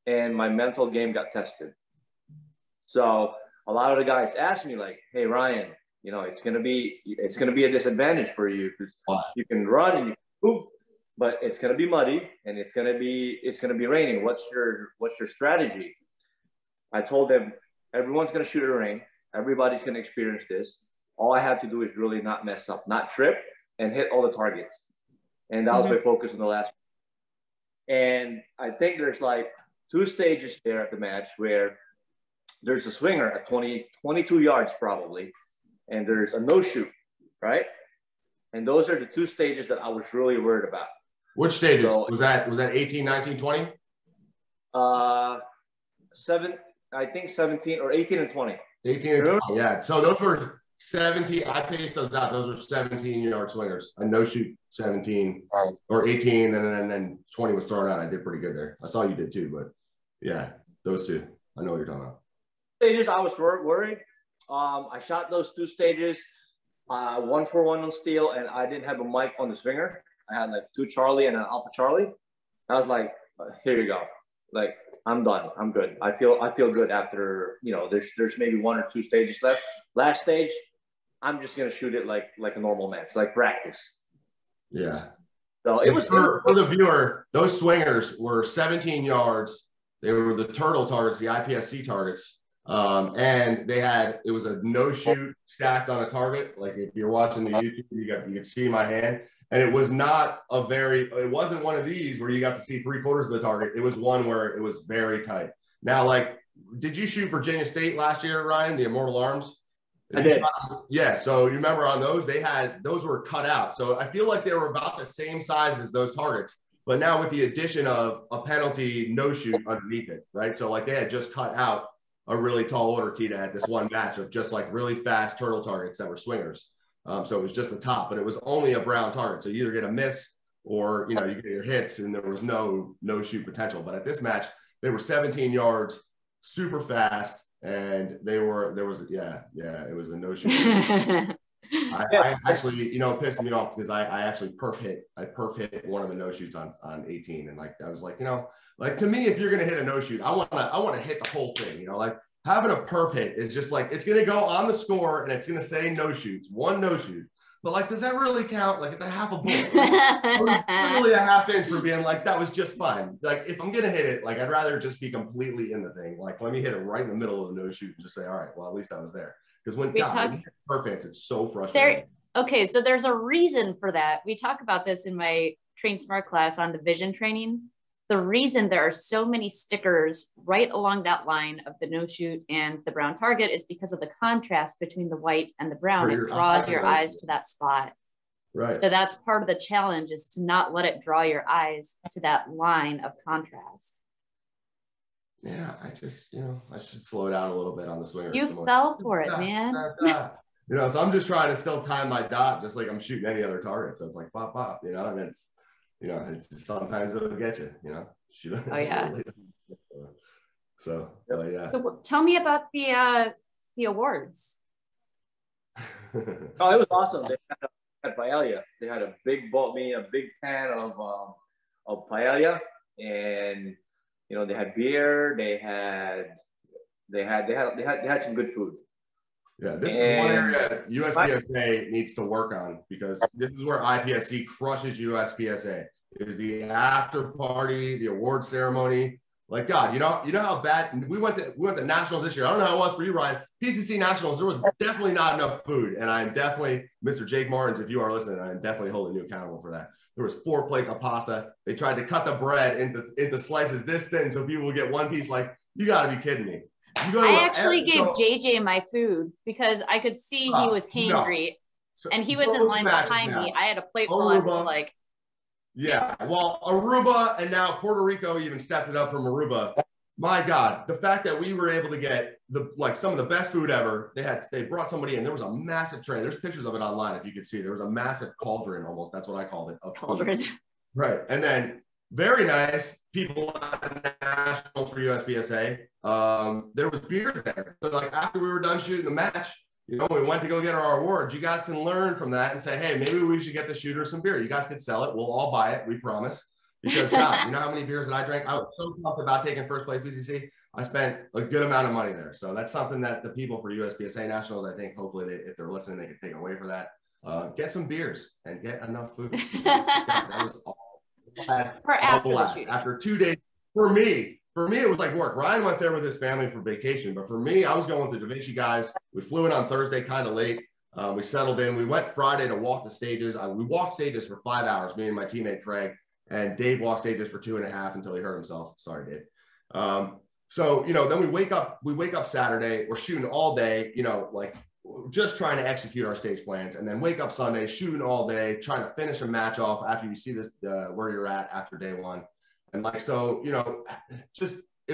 and my mental game got tested. So a lot of the guys asked me like, hey, Ryan, it's going to be a disadvantage for you because you can run and you can move, but it's going to be muddy and it's going to be raining. What's your strategy? I told them, everyone's going to shoot in the rain. Everybody's going to experience this. All I have to do is really not mess up, not trip, and hit all the targets. And that was my focus in the last. And I think there's like 2 stages there at the match where there's a swinger at 22 yards probably, and there's a no-shoot, right? And those are the 2 stages that I was really worried about. Which stages? So, was that 18, 19, 20? 17 or 18 and 20. 18 and 20, yeah. So those were 17. I paced those out. Those were 17-yard swingers. A no-shoot 17 or 18, and then 20 was thrown out. I did pretty good there. I saw you did too, but yeah, those 2. I know what you're talking about. Stages, I was worried. I shot those 2 stages, 1 for 1 on steel, and I didn't have a mic on the swinger. I had like 2 Charlie and an Alpha Charlie. I was like, here you go. Like, I'm done. I'm good. I feel good after, there's maybe 1 or 2 stages left. Last stage, I'm just gonna shoot it like a normal match, like practice. Yeah. So it was for the viewer, those swingers were 17 yards. They were the turtle targets, the IPSC targets. And it was a no shoot stacked on a target. Like if you're watching the YouTube, you could see my hand. And it was not it wasn't one of these where you got to see 3/4 of the target. It was one where it was very tight. Now, like, did you shoot Virginia State last year, Ryan, the Immortal Arms? I did. Yeah. So you remember on those, those were cut out. So I feel like they were about the same size as those targets, but now with the addition of a penalty no shoot underneath it, right? So like they had just cut out a really tall order key to at this one match of just like really fast turtle targets that were swingers. So it was just the top, but it was only a brown target. So you either get a miss or, you get your hits, and there was no shoot potential. But at this match, they were 17 yards, super fast. And it was a no shoot. I actually, it pissed me off because I actually perf hit one of the no shoots on 18. And like, I was like, like to me, if you're going to hit a no shoot, I want to hit the whole thing, like having a perf hit is just like, it's going to go on the score and it's going to say no shoots, 1 no shoot. But like, does that really count? Like, it's a half a bullet. Literally a half inch for being like, that was just fine. Like, if I'm going to hit it, like, I'd rather just be completely in the thing. Like, let me hit it right in the middle of the no shoot and just say, all right, well, at least I was there. Because when you hit perfect, it's so frustrating. Okay, so there's a reason for that. We talk about this in my Train Smart class on the vision training. the reason there are so many stickers right along that line of the no shoot and the brown target is because of the contrast between the white and the brown. It draws your eyes to that spot. Right. So that's part of the challenge, is to not let it draw your eyes to that line of contrast. Yeah, I just, I should slow down a little bit on the swinger. You fell for it, man. So I'm just trying to still time my dot, just like I'm shooting any other target. So it's like pop, pop, and it's, it's sometimes it'll get you, Shoot. Oh yeah. So yeah. So tell me about the awards. Oh, it was awesome. They had paella. They had a big pan of paella, and they had beer. They had some good food. Yeah, this is one area USPSA needs to work on, because this is where IPSC crushes USPSA, is the after party, the award ceremony. Like, God, you know how bad we went to nationals this year. I don't know how it was for you, Ryan. PCC nationals, there was definitely not enough food, and I'm definitely, Mr. Jake Martins, if you are listening, I'm definitely holding you accountable for that. There was 4 plates of pasta. They tried to cut the bread into slices this thin so people would get one piece. Like, you got to be kidding me. I actually gave JJ my food because I could see he was hangry, and he was in line behind me. I had a plate full. I was like, yeah, well, Aruba, and now Puerto Rico even stepped it up from Aruba. My God, the fact that we were able to get some of the best food ever. They brought somebody in. There was a massive tray. There's pictures of it online if you could see. There was a massive cauldron, almost. That's what I called it. Cauldron. Right, and then very nice people at nationals for USPSA. There was beers there. So like after we were done shooting the match, we went to go get our awards. You guys can learn from that and say, hey, maybe we should get the shooter some beer. You guys could sell it. We'll all buy it. We promise. Because God, you know how many beers that I drank? I was so pumped about taking first place PCC. I spent a good amount of money there. So that's something that the people for USPSA nationals, I think, hopefully, if they're listening, they can take away for that. Get some beers and get enough food. That was all. After 2 days, for me, it was like work. Ryan went there with his family for vacation, but for me, I was going with the Da Vinci guys. We flew in on Thursday, kind of late. We settled in. We went Friday to walk the stages. We walked stages for 5 hours, me and my teammate Craig, and Dave walked stages for 2.5 until he hurt himself. Sorry, Dave. So then we wake up Saturday. We're shooting all day. Just trying to execute our stage plans, and then wake up Sunday, shooting all day, trying to finish a match off after you see this where you're at after day one. And it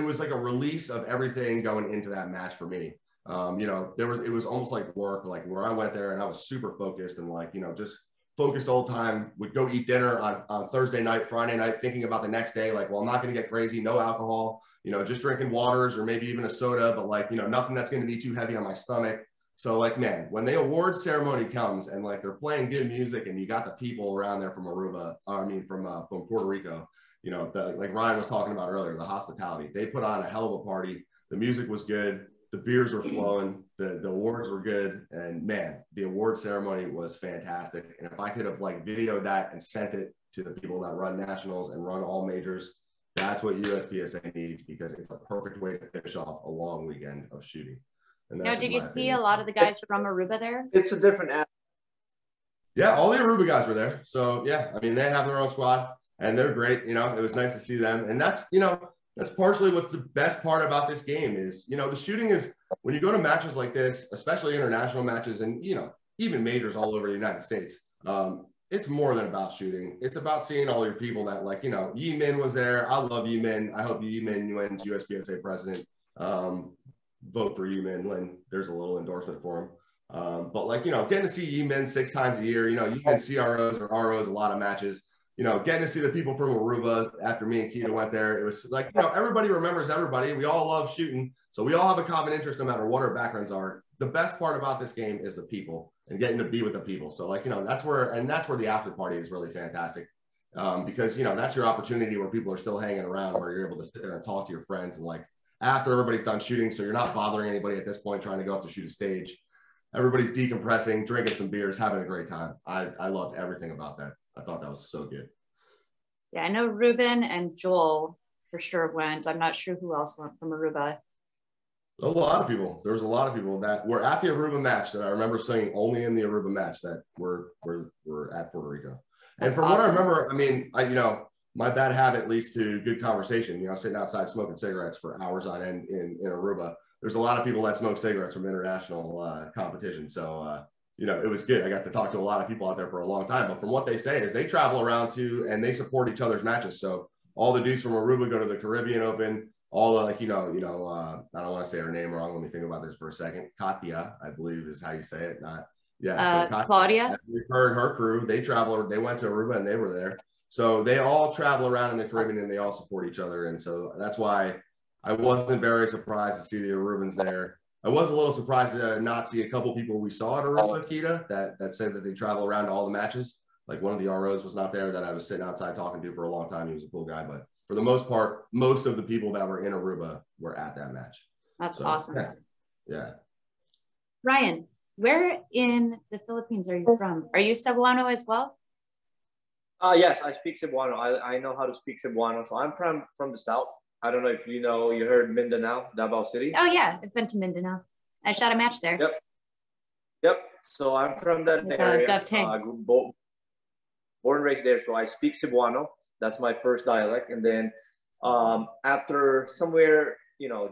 was like a release of everything going into that match for me. It was almost like work, like where I went there and I was super focused and just focused all the time. Would go eat dinner on Thursday night, Friday night, thinking about the next day. Like, well, I'm not going to get crazy, no alcohol, just drinking waters or maybe even a soda, but nothing that's going to be too heavy on my stomach. So man, when the award ceremony comes and they're playing good music and you got the people around there from from Puerto Rico, like Ryan was talking about earlier, the hospitality, they put on a hell of a party. The music was good. The beers were flowing. The awards were good. And man, the award ceremony was fantastic. And if I could have videoed that and sent it to the people that run nationals and run all majors, that's what USPSA needs, because it's a perfect way to finish off a long weekend of shooting. Now, did you see a lot of the guys from Aruba there? It's a different aspect. Yeah, all the Aruba guys were there. So yeah, they have their own squad and they're great. It was nice to see them. And that's partially what's the best part about this game is, the shooting is, when you go to matches like this, especially international matches and, even majors all over the United States, it's more than about shooting. It's about seeing all your people that Yi Min was there. I love Yi Min. I hope Yi Min wins USPSA president. Vote for Yi Min when there's a little endorsement for him. But getting to see Yi Min 6 times a year, Yi Min CROs or ROs, a lot of matches, getting to see the people from Aruba after me and Keita went there. It was everybody remembers everybody. We all love shooting. So we all have a common interest no matter what our backgrounds are. The best part about this game is the people and getting to be with the people. So that's where the after party is really fantastic. Because, that's your opportunity where people are still hanging around, where you're able to sit there and talk to your friends and after everybody's done shooting, so you're not bothering anybody at this point trying to go up to shoot a stage. Everybody's decompressing, drinking some beers, having a great time. I loved everything about that. I thought that was so good. Yeah, I know Ruben and Joel for sure went. I'm not sure who else went from Aruba. A lot of people. There was a lot of people that were at the Aruba match that I remember seeing only in the Aruba match that were at Puerto Rico. And from what I remember, my bad habit leads to good conversation. You know, sitting outside smoking cigarettes for hours on end in Aruba. There's a lot of people that smoke cigarettes from international competition. So, you know, it was good. I got to talk to a lot of people out there for a long time. But from what they say is they travel around too, and they support each other's matches. So all the dudes from Aruba go to the Caribbean Open. All the, like, I don't want to say her name wrong. Let me think about this for a second. Katia, I believe is how you say it. Not, yeah. So Katia, Claudia. Her and her crew, they went to Aruba and they were there. So they all travel around in the Caribbean and they all support each other. And so that's why I wasn't very surprised to see the Arubans there. I was a little surprised to not see a couple people we saw at Aruba, Kita, that said that they travel around to all the matches. Like one of the ROs was not there that I was sitting outside talking to for a long time. He was a cool guy, but for the most part, most of the people that were in Aruba were at that match. That's awesome. Yeah. Ryan, where in the Philippines are you from? Are you Cebuano as well? Yes, I speak Cebuano. I know how to speak Cebuano. So I'm from the south. I don't know if you heard Mindanao, Davao City. Oh yeah, I've been to Mindanao. I shot a match there. Yep. So I'm from that area. Born and raised there. So I speak Cebuano. That's my first dialect. And then after somewhere,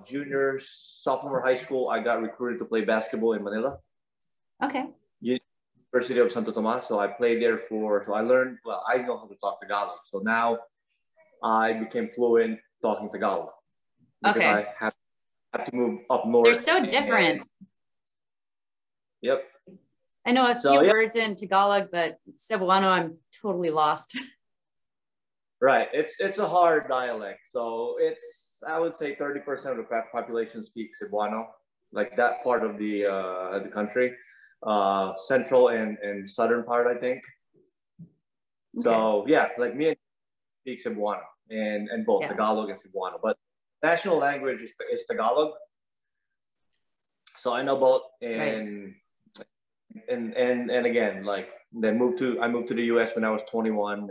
junior, sophomore high school, I got recruited to play basketball in Manila. Okay. University of Santo Tomas. So I played there so I learned, I know how to talk Tagalog. So now I became fluent talking Tagalog. Okay. I have to move up north. They're so different. Yep. I know a few words in Tagalog, but Cebuano, I'm totally lost. Right. It's a hard dialect. So I would say 30% of the population speaks Cebuano, like that part of the country. Central and southern part, I think. Okay. So yeah, like me and speak Cebuano and both Tagalog and Cebuano, but national language is Tagalog. So I know both, and again, like I moved to the US when I was 21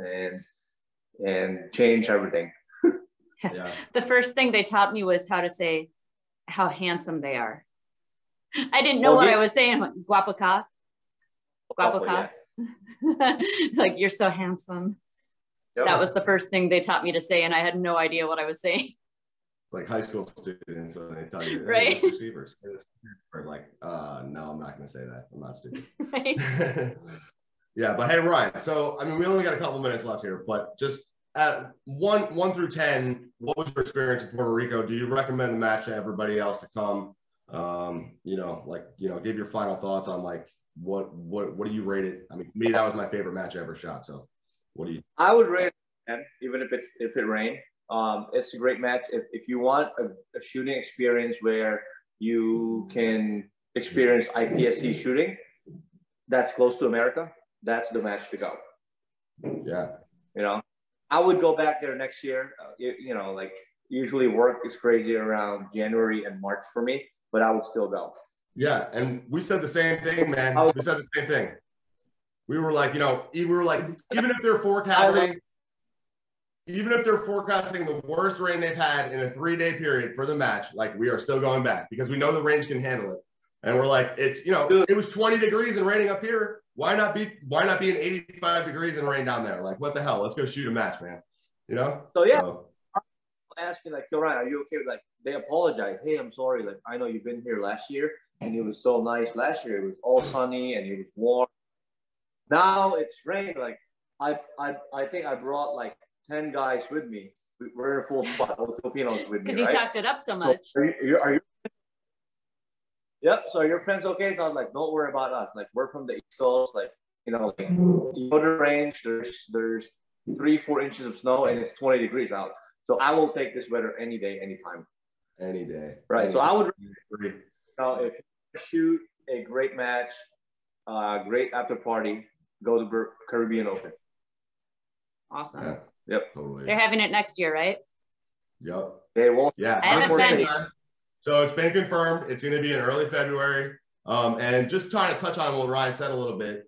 and changed everything. Yeah. The first thing they taught me was how to say how handsome they are. I didn't know what I was saying. Guapo ka. Guapo ka. Yeah. Like, you're so handsome. Yep. That was the first thing they taught me to say, and I had no idea what I was saying. It's like high school students, so they tell you, hey, right? Receivers. Or like, no, I'm not going to say that. I'm not stupid. Right. Yeah, but hey, Ryan. So, I mean, we only got a couple minutes left here, but just at 1 through 10, what was your experience in Puerto Rico? Do you recommend the match to everybody else to come? Give your final thoughts on like what do you rate it? I mean, to me, that was my favorite match I ever shot. So, what do you? I would rate it 10, even if it rained. It's a great match. If you want a shooting experience where you can experience IPSC shooting, that's close to America. That's the match to go. Yeah. I would go back there next year. Like usually work is crazy around January and March for me, but I would still go. Yeah. And we said the same thing, man. We said the same thing. We were like, even if they're forecasting the worst rain they've had in a 3-day period for the match, like we are still going back because we know the range can handle it. And we're like, it was 20 degrees and raining up here. Why not be in 85 degrees and rain down there? Like, what the hell? Let's go shoot a match, man. So yeah. Ask me like, Ryan, are you okay with, like, they apologize. Hey, I'm sorry. Like, I know you've been here last year and it was so nice last year. It was all sunny and it was warm. Now it's rain. Like, I think I brought like 10 guys with me. We're in a full spot. All Filipinos with me. Because you talked it up so much. So are you? Yep. So are your friends okay? So I was like, don't worry about us. Like, we're from the East Coast. Like, you go to the range. There's 3-4 inches of snow and it's 20 degrees out. So I will take this weather any day, anytime. Any day. Right. So I would, if you shoot a great match, great after party, go to the Carribean Open. Awesome. Yeah. Yep. Totally. They're having it next year, right? Yep. They won't. Yeah. I haven't been yet. So it's been confirmed. It's going to be in early February. And just trying to touch on what Ryan said a little bit.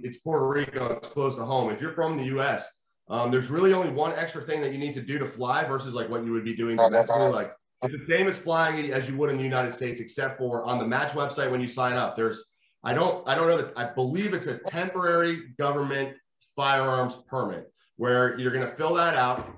It's Puerto Rico. It's close to home. If you're from the U.S., there's really only one extra thing that you need to do to fly versus like what you would be doing domestically. Like, it's the same as flying as you would in the United States, except for on the match website when you sign up. I don't know that I believe it's a temporary government firearms permit. where you're going to fill that out.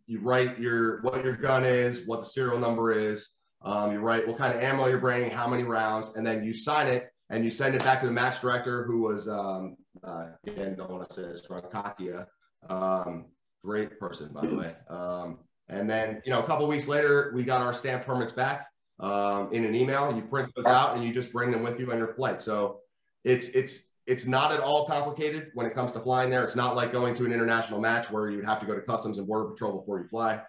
You write what your gun is, what the serial number is. You write what kind of ammo you're bringing, how many rounds, and then you sign it and you send it back to the match director, who was, again, don't want to say this, Kakia. Great person, by the way. And then, you know, a couple of weeks later, we got our stamped permits back in an email. You print those out and you just bring them with you on your flight. So it's not at all complicated when it comes to flying there. It's not like going to an international match where you'd have to go to Customs and Border Patrol before you fly.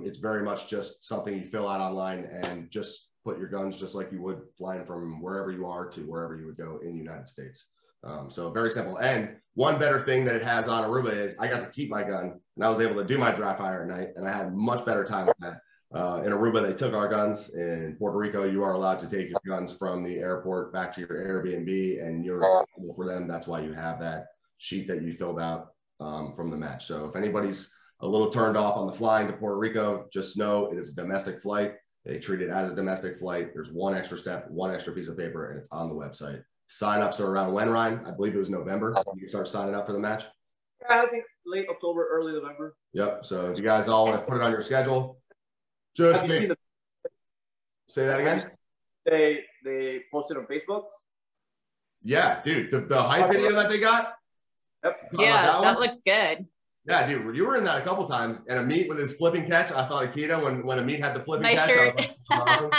It's very much just something you fill out online and just put your guns just like you would flying from wherever you are to wherever you would go in the United States. So very simple. And one better thing that it has on Aruba is I got to keep my gun and I was able to do my dry fire at night, and I had much better time with that. In Aruba, they took our guns. In Puerto Rico, you are allowed to take your guns from the airport back to your Airbnb, and you're responsible for them. That's why you have that sheet that you filled out from the match. So if anybody's a little turned off on the flying to Puerto Rico, just know it is a domestic flight. They treat it as a domestic flight. There's one extra step, one extra piece of paper, and it's on the website. Sign-ups are around when, Ryan? I believe it was November. You can start signing up for the match. Yeah, I think late October, early November. Yep. So if you guys all want to put it on your schedule, just say that again. They posted on Facebook. Yeah, dude, the hype video that they got. Yep. Yeah, that looked good. Yeah, dude, you were in that a couple times. And Amit with his flipping catch, I thought Akita when Amit had the flipping My catch. shirt. I was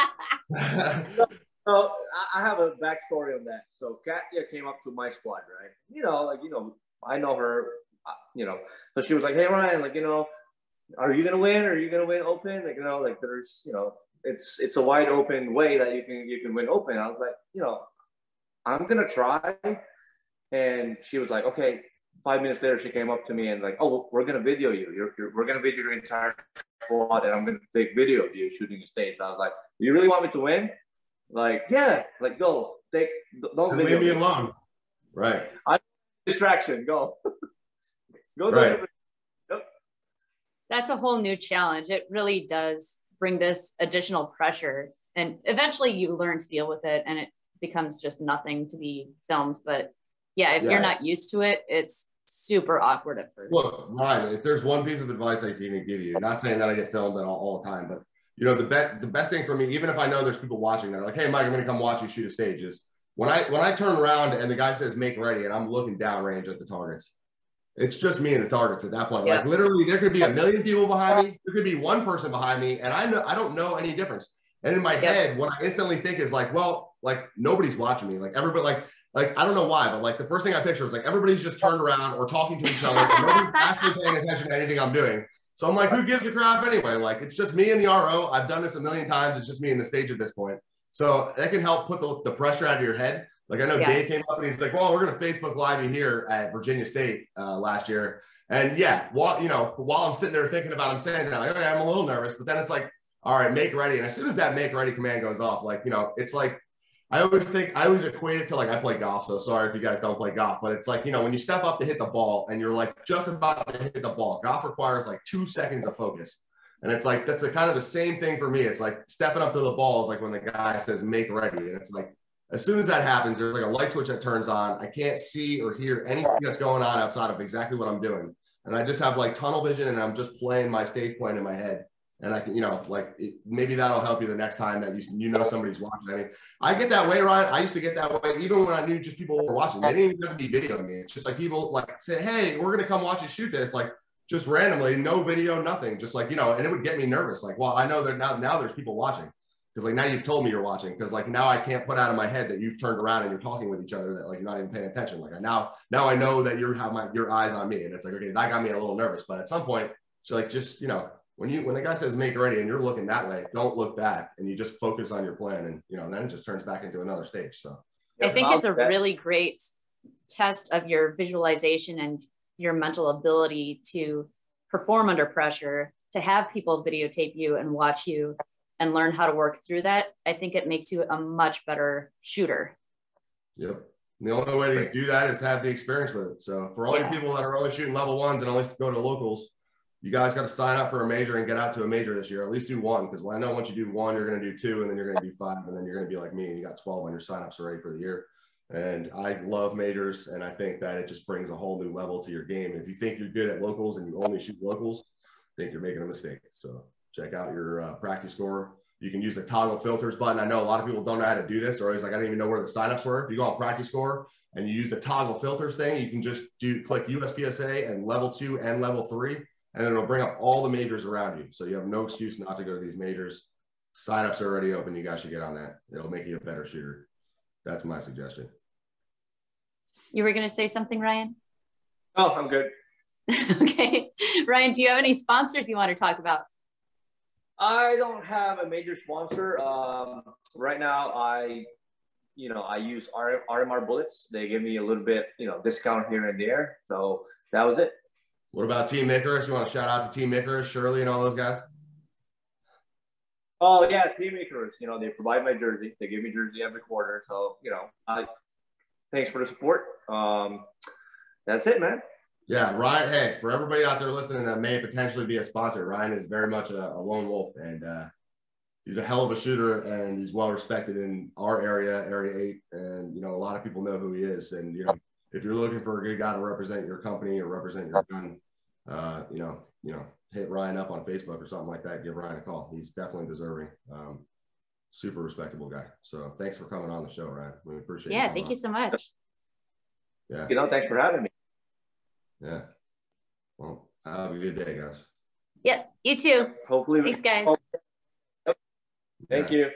like, So I have a backstory on that. So Katya came up to my squad, right? You know, I know her. You know, so she was like, "Hey Ryan, like, you know, are you gonna win? Are you gonna win open? Like, you know, like there's, you know, it's a wide open way that you can win open." I was like, you know, I'm gonna try. And she was like, okay. 5 minutes later, she came up to me and like, oh, we're gonna video you. We're gonna video your entire squad, and I'm gonna take video of you shooting the stage. I was like, do you really want me to win? Like, yeah, like go don't leave me alone. Right. Distraction. Go. Go. Right. Yep. That's a whole new challenge. It really does bring this additional pressure, and eventually you learn to deal with it, and it becomes just nothing to be filmed. But yeah, if you're not used to it, it's super awkward at first. Look, Ryan, if there's one piece of advice I can give you, not saying that I get filmed all the time, but you know, the best thing for me, even if I know there's people watching that are like, hey, Mike, I'm going to come watch you shoot a stage, is when I turn around and the guy says make ready and I'm looking downrange at the targets, it's just me and the targets at that point. Yeah. Like literally there could be a million people behind me. There could be one person behind me, and I don't know any difference. And in my head, what I instantly think is like, well, like nobody's watching me. Like everybody, like I don't know why, but like the first thing I picture is like everybody's just turned around or talking to each other. And nobody's actually paying attention to anything I'm doing. So I'm like, who gives a crap anyway? Like, it's just me and the RO. I've done this a million times. It's just me in the stage at this point. So that can help put the pressure out of your head. Like I know Dave came up and he's like, well, we're going to Facebook Live you here at Virginia State last year. And yeah, while I'm sitting there thinking about him saying that, like, okay, I'm a little nervous, but then it's like, all right, make ready. And as soon as that make ready command goes off, like, you know, it's like, I always equate it to like, I play golf. So sorry if you guys don't play golf, but it's like, you know, when you step up to hit the ball and you're like just about to hit the ball, golf requires like 2 seconds of focus. And it's like, that's kind of the same thing for me. It's like stepping up to the ball is like when the guy says, make ready. And it's like, as soon as that happens, there's like a light switch that turns on. I can't see or hear anything that's going on outside of exactly what I'm doing. And I just have like tunnel vision and I'm just playing my stage plan in my head. And I can, you know, like maybe that'll help you the next time that you know somebody's watching. I mean, I get that way, Ryan. I used to get that way even when I knew just people were watching. They didn't even have to be videoing me. It's just like people like say, hey, we're going to come watch you shoot this. Like just randomly, no video, nothing. Just like, you know, and it would get me nervous. Like, well, I know that now there's people watching. Because like now you've told me you're watching. Because like now I can't put out of my head that you've turned around and you're talking with each other, that like you're not even paying attention. Like now I know that you have your eyes on me. And it's like, okay, that got me a little nervous. But at some point, so like just, you know, when the guy says make ready and you're looking that way, don't look back and you just focus on your plan, and you know, then it just turns back into another stage. So I think it's a really great test of your visualization and your mental ability to perform under pressure, to have people videotape you and watch you and learn how to work through that. I think it makes you a much better shooter. Yep. And the only way to do that is to have the experience with it. So for all you people that are only shooting level ones and only go to locals, you guys got to sign up for a major and get out to a major this year. At least do one, because I know once you do one, you're going to do 2, and then you're going to do 5, and then you're going to be like me, and you got 12 on your signups already for the year. And I love majors, and I think that it just brings a whole new level to your game. If you think you're good at locals and you only shoot locals, I think you're making a mistake. So check out your practice score. You can use the toggle filters button. I know a lot of people don't know how to do this. They're always like, I don't even know where the signups were. If you go on practice score and you use the toggle filters thing, you can just click USPSA and level 2 and level 3, and it'll bring up all the majors around you. So you have no excuse not to go to these majors. Signups are already open. You guys should get on that. It'll make you a better shooter. That's my suggestion. You were going to say something, Ryan? Oh, I'm good. Okay. Ryan, do you have any sponsors you want to talk about? I don't have a major sponsor. Right now, I use RMR bullets. They give me a little bit, discount here and there. So that was it. What about Team Icarus? You want to shout out to Team Icarus, Shirley, and all those guys? Oh yeah, Team Icarus. They provide my jersey. They give me jersey every quarter. So thanks for the support. That's it, man. Yeah, Ryan. Hey, for everybody out there listening that may potentially be a sponsor, Ryan is very much a lone wolf, and he's a hell of a shooter, and he's well respected in our area, Area 8, and a lot of people know who he is. And if you're looking for a good guy to represent your company or represent your gun, hit Ryan up on Facebook or something like that. Give Ryan a call. He's definitely deserving. Super respectable guy. So thanks for coming on the show, Ryan. We appreciate it. Yeah, thank you so much. Yeah. Thanks for having me. Yeah. Well, have a good day, guys. Yep, you too. Hopefully. Thanks, guys. Thank you.